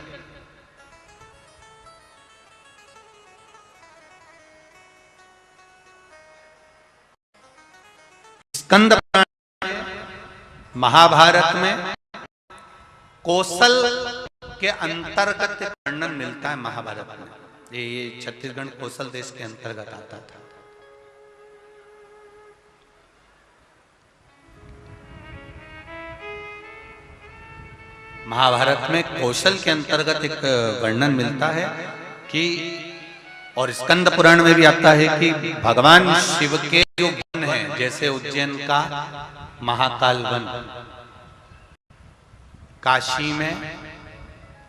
A: स्कंद पुराण, महाभारत में कौशल के अंतर्गत वर्णन मिलता है महाभारत में। ये छत्तीसगढ़ कौशल देश के अंतर्गत आता था। महाभारत में कौशल के अंतर्गत एक वर्णन मिलता है कि, और स्कंद पुराण में भी आता है कि भगवान शिव के जो वन है, जैसे उज्जैन का महाकाल वन, काशी में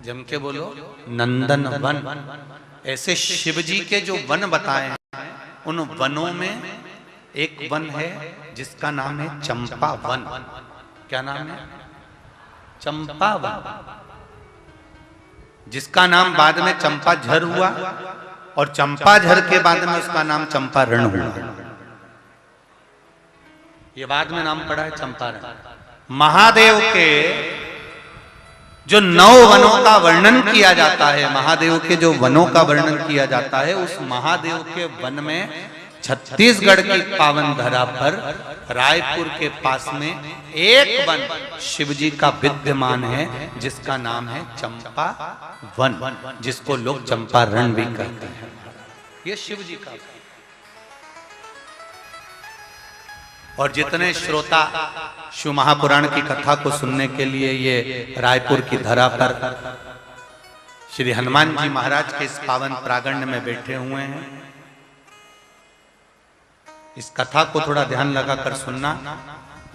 A: जम के बोलो नंदन वन, ऐसे शिव जी के जो वन बताए हैं उन वनों में एक वन है जिसका नाम है चंपा वन। क्या नाम है? चंपा वन, जिसका नाम बाद में चंपाझर हुआ, और चंपाझर के बाद में उसका नाम चंपारण हुआ। ये बाद में नाम पड़ा है चंपारण। महादेव के जो 9 वनों का वर्णन किया जाता है, महादेव के जो वनों का वर्णन किया जाता है, उस महादेव के वन में छत्तीसगढ़ की पावन धरा पर रायपुर के पास में एक वन शिवजी का विद्यमान है जिसका नाम है चंपा वन, जिसको लोग चंपारण भी कहते हैं। ये शिवजी का। और जितने श्रोता शिव महापुराण की कथा को सुनने के लिए ये रायपुर की धरा पर श्री हनुमान जी महाराज के इस पावन प्रांगण में बैठे हुए हैं, इस कथा को थोड़ा ध्यान लगाकर सुनना।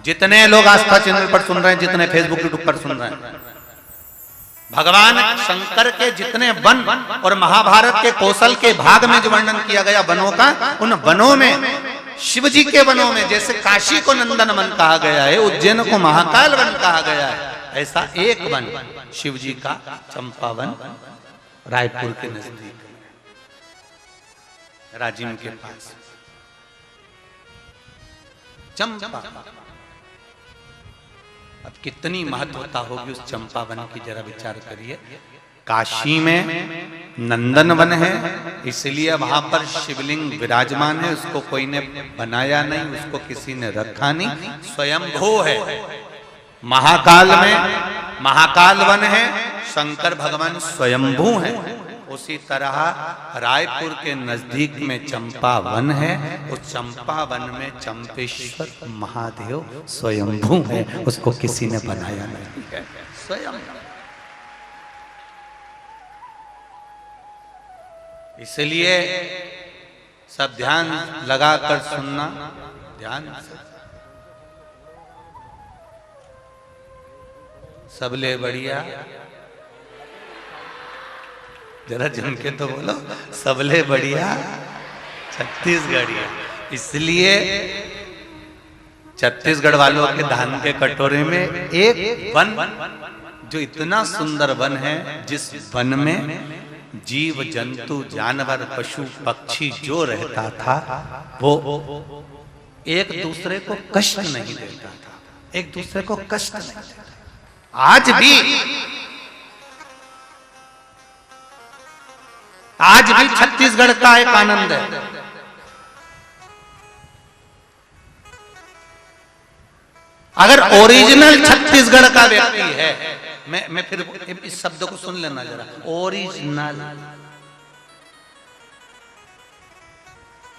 A: जितने लोग आस्था चैनल पर सुन रहे हैं, जितने फेसबुक यूट्यूब पर सुन रहे हैं, भगवान शंकर के जितने वन और महाभारत के कौशल के भाग में जो वर्णन किया गया वनों का, उन वनों में शिवजी के वनों में जैसे काशी को नंदन वन कहा गया है, उज्जैन को महाकाल वन कहा गया है, ऐसा एक वन शिवजी का चंपावन रायपुर के नजदीक राजिम के पास चंपा। अब कितनी महत्वता होगी उस चंपा वन की, जरा विचार करिए। काशी में नंदन वन है, इसलिए वहां पर शिवलिंग विराजमान है, उसको कोई ने बनाया नहीं, उसको किसी ने रखा नहीं, स्वयंभू है। महाकाल में महाकाल वन है, शंकर भगवान स्वयंभू हैं। उसी तरह रायपुर के नजदीक में चंपा वन है, उस चंपा वन में चंपेश्वर महादेव स्वयंभू है, उसको किसी ने बनाया नहीं है, स्वयं। इसलिए सब ध्यान लगाकर सुनना, ध्यान से। सबले बढ़िया, जरा जम के तो बोलो, सबले बढ़िया छत्तीसगढ़िया। इसलिए छत्तीसगढ़ वालों के धान के कटोरे में एक वन, जो इतना सुंदर वन है, जिस वन में जीव जंतु जानवर पशु पक्षी जो रहता था वो एक दूसरे को कष्ट नहीं देता था, एक दूसरे को कष्ट नहीं देता। आज भी छत्तीसगढ़ का एक आनंद है। अगर ओरिजिनल छत्तीसगढ़ का व्यक्ति है, मैं फिर इस शब्द को सुन लेना जरा, ओरिजिनल।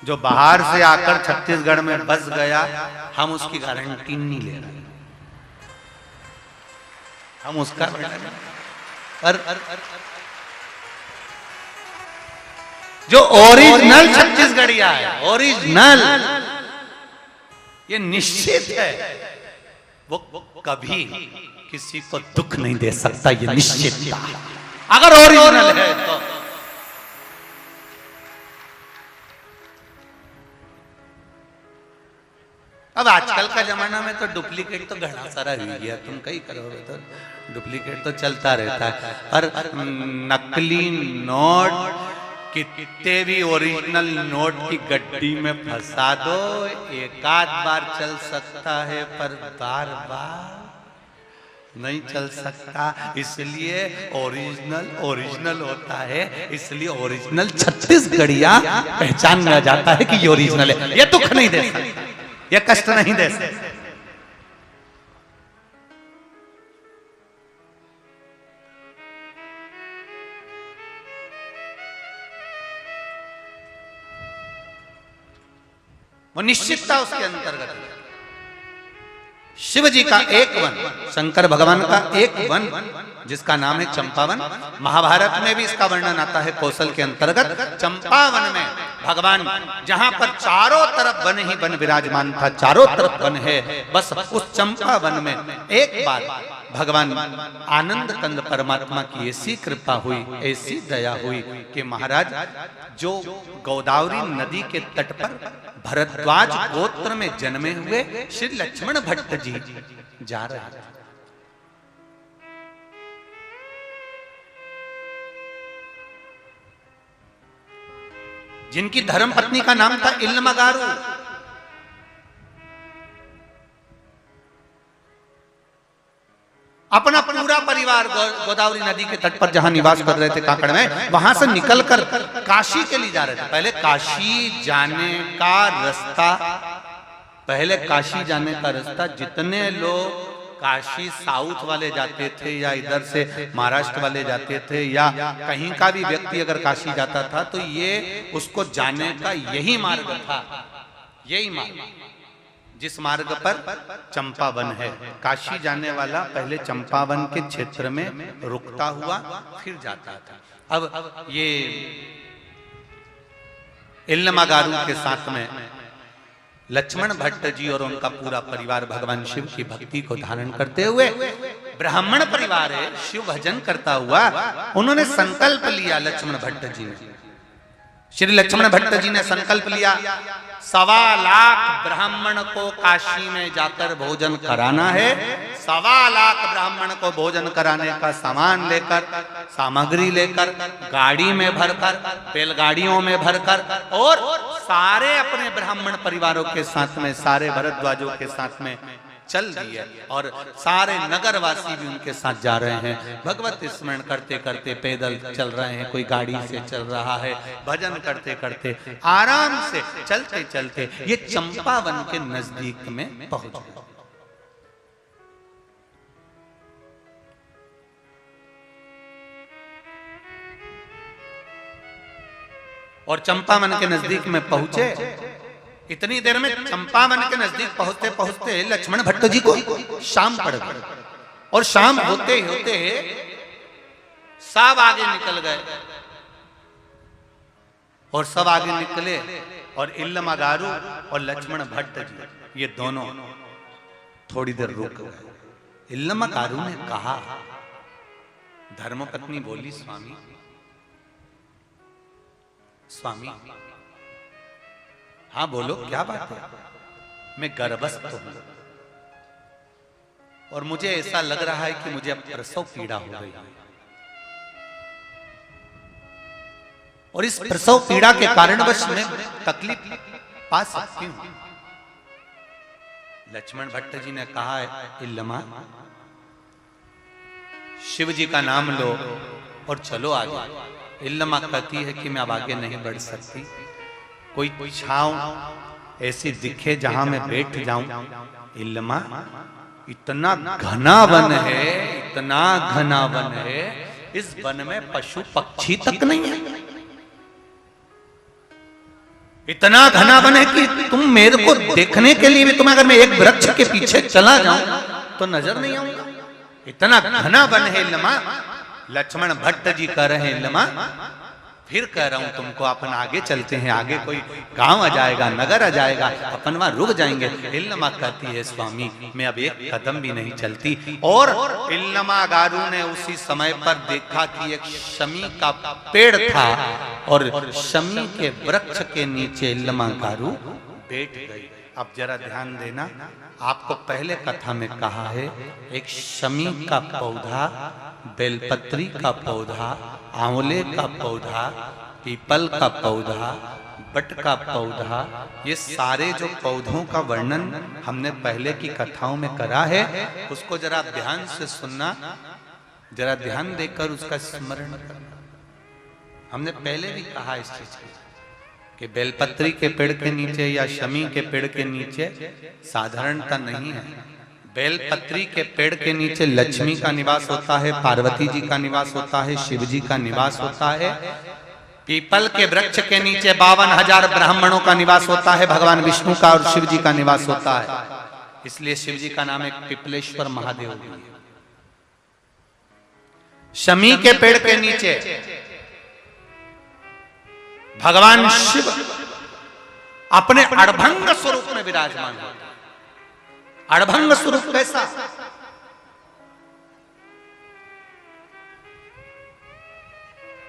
A: जो बाहर से आकर छत्तीसगढ़ में बस गया, हम उसकी गारंटी नहीं ले रहे, हम उसका जो ओरिजिनल छत्तीसगढ़िया है, ओरिजिनल, ये निश्चित है वो कभी किसी को दुख नहीं दे सकता, ये निश्चित था, अगर ओरिजिनल है तो। अब आजकल का जमाना में तो डुप्लीकेट तो घना सारा हो गया, तुम कहीं करोगे तो डुप्लीकेट तो चलता रहता है। पर नकली नोट कितने भी ओरिजिनल नोट की गड्डी में फंसा दो, एक आध बार चल सकता है, पर बार बार नहीं चल सकता। इसलिए ओरिजिनल ओरिजिनल होता है, इसलिए ओरिजिनल छत्तीसगढ़िया पहचान में जाता है कि ये ओरिजिनल है, ये दुख नहीं दे सकता, ये कष्ट नहीं दे सकता। वो निश्चितता उसके अंतर्गत। शिव जी का एक वन, शंकर भगवान का एक वन, जिसका नाम है चंपावन। महाभारत में भी इसका वर्णन आता है कौशल के अंतर्गत। चंपावन में भगवान, जहां पर चारों तरफ वन ही वन विराजमान था, चारों तरफ वन है, बस उस चंपावन में एक बार भगवान आनंद कंद परमात्मा की ऐसी कृपा हुई, ऐसी दया हुई कि महाराज जो गोदावरी नदी के तट पर भरद्वाज गोत्र में जन्मे हुए श्री लक्ष्मण भट्ट जी जा रहे हैं। जिनकी धर्म पत्नी का नाम था इल्मगारू। अपना पूरा परिवार गोदावरी नदी के तट पर जहां निवास कर रहे थे काकड़ में, वहां से निकलकर काशी के लिए जा रहे थे। पहले काशी जाने का रास्ता, पहले काशी जाने का रास्ता, जितने लोग काशी साउथ वाले जाते थे या इधर से महाराष्ट्र वाले जाते थे या कहीं का भी व्यक्ति अगर काशी जाता था तो ये उसको जाने का यही मार्ग था, यही मार्ग, जिस मार्ग पर चंपावन है। काशी जाने वाला पहले चंपावन के क्षेत्र में रुकता हुआ फिर जाता था। अब ये इल्मगारू के साथ में लक्ष्मण भट्ट जी और उनका पूरा परिवार भगवान शिव की भक्ति को धारण करते हुए, ब्राह्मण परिवार है, शिव भजन करता हुआ उन्होंने संकल्प लिया। लक्ष्मण भट्ट जी ने, श्री लक्ष्मण भट्ट जी ने संकल्प लिया, 1.25 लाख ब्राह्मण को काशी में जाकर भोजन कराना है। 1.25 लाख ब्राह्मण को भोजन कराने का सामान लेकर, सामग्री लेकर, गाड़ी में भरकर, बैलगाड़ियों में भरकर, और सारे अपने ब्राह्मण परिवारों के साथ में, सारे भरद्वाजों के साथ में चल दिए और सारे नगरवासी भी उनके साथ जा रहे हैं। भगवत स्मरण करते करते पैदल चल रहे हैं, कोई गाड़ी से चल रहा है, भजन करते करते आराम से चलते चलते ये चंपावन के नजदीक में पहुंच गए। और चंपावन के नजदीक में पहुंचे। इतनी देर में चंपावन के नजदीक पहुंचते पहुंचते लक्ष्मण भट्ट जी को शाम पड़ गई, और शाम होते होते सब आगे निकल गए, और सब आगे निकले, और इल्लमागारू और लक्ष्मण भट्ट जी ये दोनों थोड़ी देर रुक गए। इल्लमागारू ने कहा, धर्मपत्नी बोली, स्वामी स्वामी, हाँ बोलो क्या बात है? मैं गर्भस्थ हूं और मुझे ऐसा लग रहा है कि मुझे अब प्रसव पीड़ा हो गई है, और इस प्रसव पीड़ा के कारणवश मैं तकलीफ पा सकती हूं। लक्ष्मण भट्ट जी ने कहा, इल्लमा शिव जी का नाम लो और चलो आगे। इल्लमा कहती है कि मैं अब आगे नहीं बढ़ सकती, कोई छांव ऐसी दिखे जहां मैं बैठ जाऊं। इल्लमा इतना घना वन है, इतना घना वन है, इस वन में पशु पक्षी तक नहीं है। इतना घना वन है कि तुम मेरे को देखने के लिए भी, तुम अगर मैं एक वृक्ष के पीछे चला जाऊं तो नजर नहीं आऊंगा। इतना घना वन है इल्लमा। लक्ष्मण भट्ट जी कह रहे हैं, इल्लमा फिर कह रहा हूं तुमको, अपन आगे चलते हैं, आगे कोई गांव आ जाएगा, नगर आ जाएगा, अपन वहां रुक जाएंगे। इल्लमा कहती है, स्वामी मैं अब एक कदम भी नहीं चलती। और इल्लमागारू ने उसी समय पर देखा कि एक शमी का पेड़ था, और शमी के वृक्ष के नीचे इल्लमागारू बैठ गई। अब जरा ध्यान देना, आपको पहले कथा में कहा है, एक शमी का पौधा, बेलपत्री का पौधा, आंवले का पौधा, पीपल का पौधा, बट का पौधा, ये सारे जो पौधों का वर्णन हमने पहले की कथाओं में करा है, उसको जरा ध्यान से सुनना, जरा ध्यान देकर उसका स्मरण करना। हमने पहले भी कहा इस चीज कि बेलपत्री के पेड़ के नीचे या शमी के पेड़ के नीचे साधारणता नहीं है। बेलपत्री के पेड़ के नीचे लक्ष्मी का निवास होता है, पार्वती जी का निवास होता है, शिव जी का निवास होता है। पीपल के वृक्ष के नीचे 52,000 ब्राह्मणों का निवास होता है, भगवान विष्णु का और शिव जी का निवास होता है। इसलिए शिव जी का नाम एक पिपलेश्वर महादेव भी है। शमी के पेड़ के नीचे भगवान शिव अपने अड़भंग स्वरूप में विराजमान होते हैं। अड़भंग स्वरूप कैसा?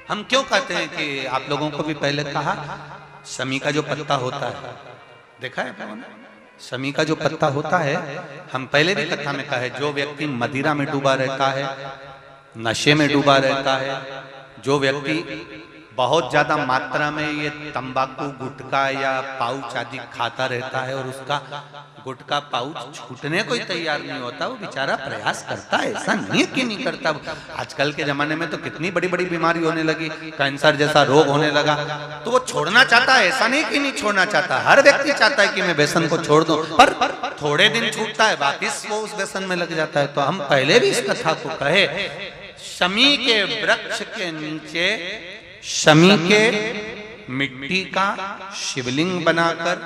A: हम क्यों कहते हैं कि आप लोगों को भी पहले कहा, शमी का जो पत्ता होता है, देखा है शमी का जो पत्ता होता है, हम पहले भी कथा में कहा है, जो व्यक्ति मदिरा में डूबा रहता है, नशे में डूबा रहता है, जो व्यक्ति बहुत ज्यादा मात्रा में ये तंबाकू, गुटखा या पाउच आदि खाता रहता है और उसका गुटखा पाउच छूटने को ही तैयार नहीं होता, वो बेचारा प्रयास करता है, ऐसा नहीं कि नहीं करता। आजकल के जमाने में तो कितनी बड़ी बड़ी बीमारी होने लगी, कैंसर जैसा रोग होने लगा, तो वो छोड़ना चाहता है, ऐसा नहीं कि नहीं छोड़ना चाहता। हर व्यक्ति चाहता है कि मैं व्यसन को छोड़ दूं, पर थोड़े दिन छूटता है, वापिस वो उस व्यसन में लग जाता है। तो हम पहले भी इस कथा को कहे, शमी के वृक्ष के नीचे शमी के मिट्टी का शिवलिंग बनाकर,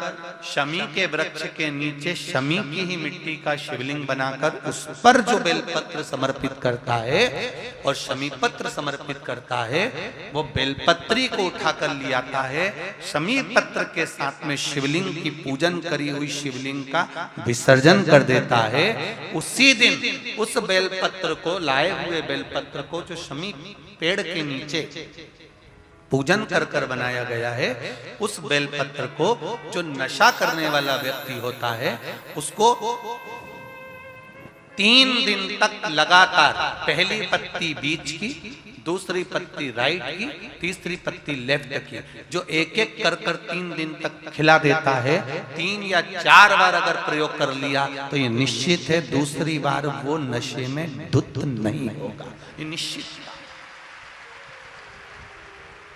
A: शमी के वृक्ष के नीचे शमी की ही मिट्टी का शिवलिंग बनाकर उस पर जो बेलपत्र समर्पित करता है और शमी पत्र समर्पित करता है, वो बेलपत्री को उठाकर ले आता है, शमी पत्र के साथ में शिवलिंग की पूजन करी हुई शिवलिंग का विसर्जन कर देता है। उसी दिन उस बेलपत्र को, लाए हुए बेलपत्र को, जो शमी पेड़ के नीचे पूजन कर कर बनाया गया है, उस बेलपत्र को जो नशा करने वाला व्यक्ति होता है, उसको 3 दिन तक लगातार पहली पत्ती बीच की, दूसरी पत्ती राइट की, तीसरी पत्ती लेफ्ट की, जो एक एक कर कर 3 दिन तक खिला देता है। 3 या 4 बार अगर प्रयोग कर लिया तो ये निश्चित है दूसरी बार वो नशे में धुत नहीं होगा, ये निश्चित।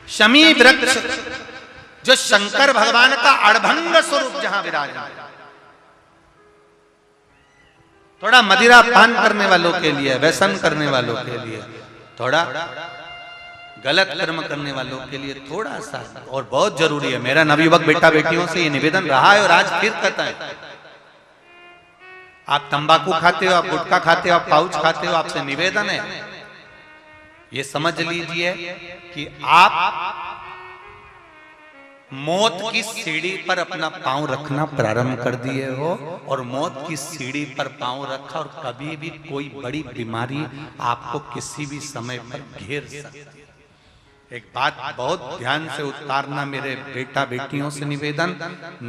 A: शमी वृक्ष जो शंकर भगवान का अड़भंग स्वरूप जहां विराजमान, थोड़ा मदिरा पान करने वालों के लिए, व्यसन करने वालों के लिए थोड़ा गलत कर्म करने वालों के लिए थोड़ा सा और बहुत जरूरी है। मेरा नवयुवक बेटा बेटियों से ये निवेदन रहा है और आज फिर कहता है, आप तंबाकू खाते हो, आप गुटखा खाते हो, आप पाउच खाते हो, आपसे निवेदन है ये समझ लीजिए कि आप मौत की सीढ़ी पर अपना पांव रखना प्रारंभ कर दिए हो और मौत की सीढ़ी पर पांव रखा और कभी भी कोई बड़ी बीमारी आपको किसी भी समय पर घेर सकती है। एक बात बहुत ध्यान से उतारना मेरे बेटा बेटियों से निवेदन,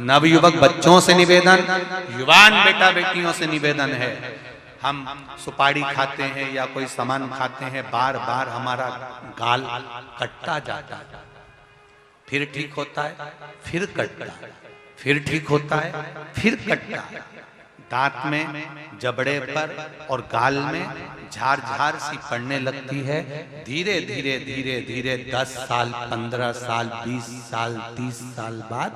A: नवयुवक बच्चों से निवेदन, युवान बेटा बेटियों से निवेदन है। हम सुपारी खाते हैं या कोई सामान खाते हैं, बार बार हमारा गाल कटता जाता है, फिर ठीक होता है, फिर कटता है, फिर ठीक होता है, फिर कटता है। दांत में, जबड़े पर और गाल में झार झार सी पड़ने लगती है। धीरे धीरे धीरे धीरे 10 साल, 15 साल, 20 साल, 30 साल बाद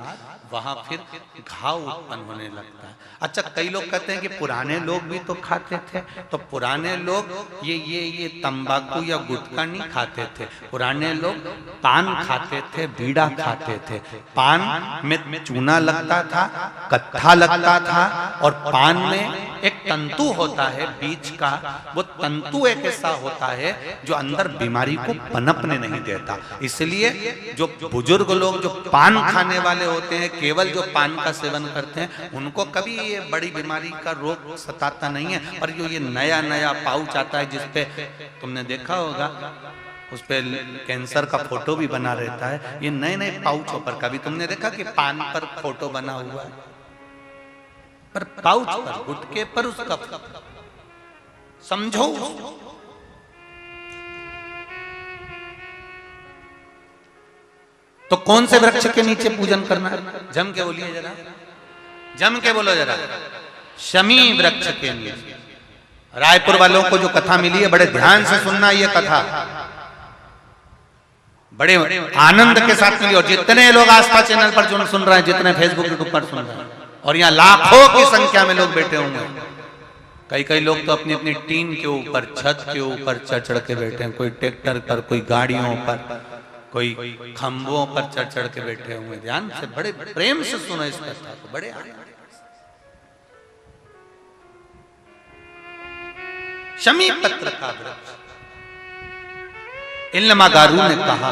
A: वहां फिर घाव उत्पन्न होने लगता है। अच्छा, कई लोग कहते हैं कि पुराने लोग भी तो खाते थे, तो पुराने लोग ये तंबाकू या गुटखा नहीं खाते थे। पुराने लोग पान खाते थे, बीड़ा खाते थे। पान में चूना लगता था, कत्था लगता था और पान में एक तंतु होता है बीच का, वो तंतु एक ऐसा होता है जो अंदर बीमारी को पनपने नहीं देता। इसलिए जो बुजुर्ग लोग जो पान खाने वाले होते हैं, केवल जो पान का सेवन करते हैं, उनको कभी ये बड़ी बीमारी का रोग सताता नहीं है। और जो ये नया नया पाउच आता है जिसपे तुमने देखा होगा उस पे कैंसर का फोटो भी बना रहता है, ये नए नए पाउचों पर कभी तुमने देखा कि पान पर फोटो बना हुआ है, पर पाउच पर, गुटके पर उसका समझो। तो कौन से वृक्ष के नीचे पूजन करना है? जम के बोलिए जरा, जम के बोलो जरा। शमी वृक्ष के नीचे। रायपुर वालों को जो कथा मिली है, बड़े ध्यान से सुनना ये कथा, बड़े आनंद के साथ मिली। और जितने लोग आस्था चैनल पर जो सुन रहे हैं, जितने फेसबुक यूट्यूब पर सुन रहे हैं, और यहाँ लाखों की संख्या में लोग बैठे होंगे। कई कई लोग तो अपनी अपनी टीन के ऊपर, छत के ऊपर चढ़ चढ़ के बैठे हैं, कोई ट्रैक्टर पर, कोई गाड़ियों पर, कोई खंभों पर चढ़ चढ़ के बैठे हुए। ध्यान से, बड़े प्रेम से सुनो इस कथा को, बड़े शमी पत्र का वृक्ष। इल्मागारू ने कहा,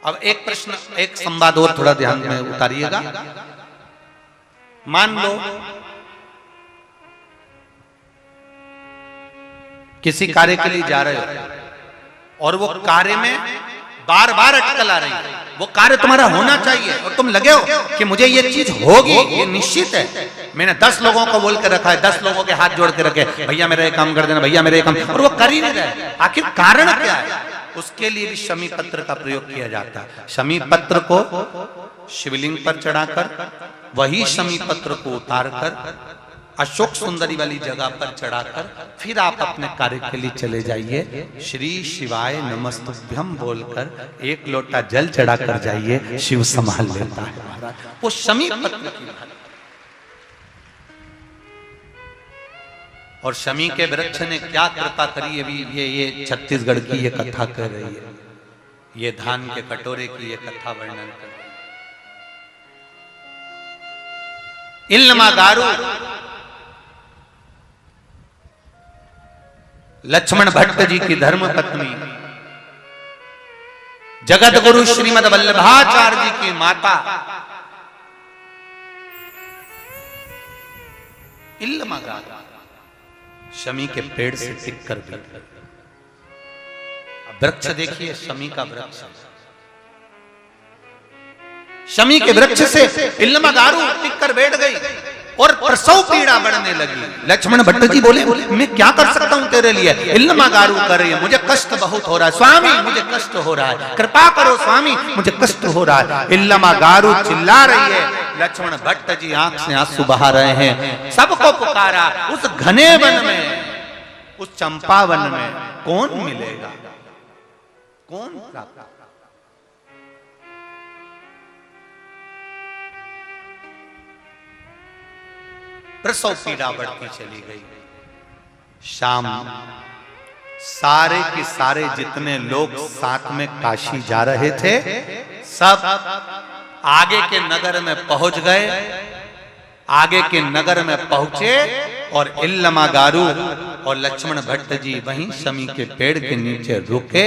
A: अब एक प्रश्न, एक संवाद और थोड़ा ध्यान में उतारिएगा। मान लो किसी कार्य के लिए जा रहे हो और वो कार्य में बार बार अटकल आ रही है, वो कार्य तुम्हारा होना चाहिए और तुम लगे हो कि मुझे ये चीज होगी, ये निश्चित है। मैंने 10 लोगों को बोल के रखा है, 10 लोगों के हाथ जोड़ के रखे, भैया मेरा ये काम कर देना, भैया मेरा ये काम, और वो कर ही नहीं रहे। आखिर कारण क्या है? उसके लिए भी शमी पत्र का प्रयोग किया जाता है। शमी पत्र को शिवलिंग पर चढ़ाकर, वही शमी पत्र को उतारकर अशोक सुंदरी वाली जगह पर चढ़ाकर फिर आप अपने कार्य के लिए चले जाइए। श्री शिवाय नमस्तुभ्यम बोलकर 1 लोटा जल चढ़ाकर जाइए, शिव संभाल लेता है। वो शमी पत्र की बात। और शमी के वृक्ष ने क्या कृपा करी, अभी ये छत्तीसगढ़ की ये कथा कर रही है, ये धान के कटोरे की ये कथा वर्णन कर रही है। इल्मागारू लक्ष्मण भट्ट जी की धर्म पत्नी, जगत गुरु श्रीमद वल्लभाचार्य जी की माता इल्मागारू शमी के पेड़ से टिक कर भी, वृक्ष देखिए, शमी का वृक्ष, शमी के वृक्ष से इल्मागारू टिक कर बैठ गई और प्रसव पीड़ा बढ़ने लगी। लक्ष्मण भट्ट जी बोले, मैं क्या कर सकता हूं तेरे लिए? इल्मागारू कर रही है, मुझे कष्ट बहुत हो रहा है स्वामी, मुझे कष्ट हो रहा है, कृपा करो स्वामी, मुझे कष्ट हो रहा है। इल्मागारू चिल्ला रही है, लक्ष्मण भट्ट जी आंख से आंसू बहा रहे हैं। सबको पुकारा, उस घने वन में, उस चंपा वन में कौन मिलेगा, कौन प्राप्त? प्रसव पीड़ा बढ़ती चली गई। शाम सारे के सारे जितने लोग साथ में काशी जा रहे थे सब आगे के नगर में पहुंच गए। आगे के नगर में पहुंचे और इल्लमागारू और लक्ष्मण भट्ट जी वहीं शमी के पेड़ के नीचे रुके।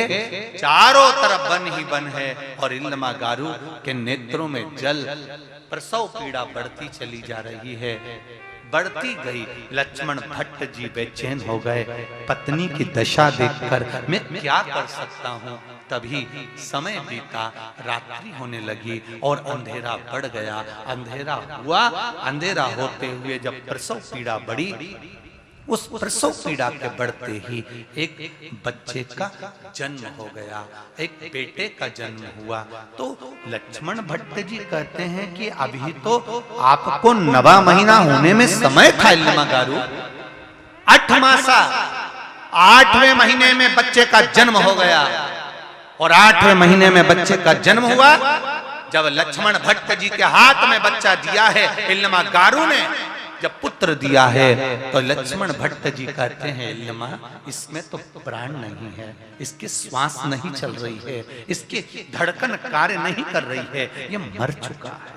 A: चारों तरफ वन ही वन है और इल्लमागारू के नेत्रों में जल। प्रसव पीड़ा बढ़ती चली जा रही है, बढ़ती गई। लक्ष्मण भट्ट जी बेचैन हो गए, पत्नी की दशा देखकर मैं क्या कर सकता हूँ। तभी समय बीता, रात्रि होने लगी और अंधेरा बढ़ गया। अंधेरा हुआ, अंधेरा होते हुए जब प्रसव पीड़ा बढ़ी, उस प्रसव पीड़ा के बढ़ते ही एक बच्चे का जन्म हो गया, एक बेटे का जन्म हुआ। तो लक्ष्मण भट्ट जी कहते हैं कि अभी तो आपको 9वां महीना होने में समय था इल्लमागारू। 8 मासा 8वें महीने में बच्चे का जन्म हो गया और 8वें महीने में बच्चे का जन्म हुआ। जब लक्ष्मण भट्ट जी के हाथ में बच्चा दिया है इल्लमागारू ने, जब पुत्र दिया है, तो लक्ष्मण भट्ट जी कहते हैं इल्लमा इसमें तो प्राण नहीं है, इसकी श्वास नहीं चल रही है, इसकी धड़कन कार्य नहीं कर रही है, ये मर चुका है।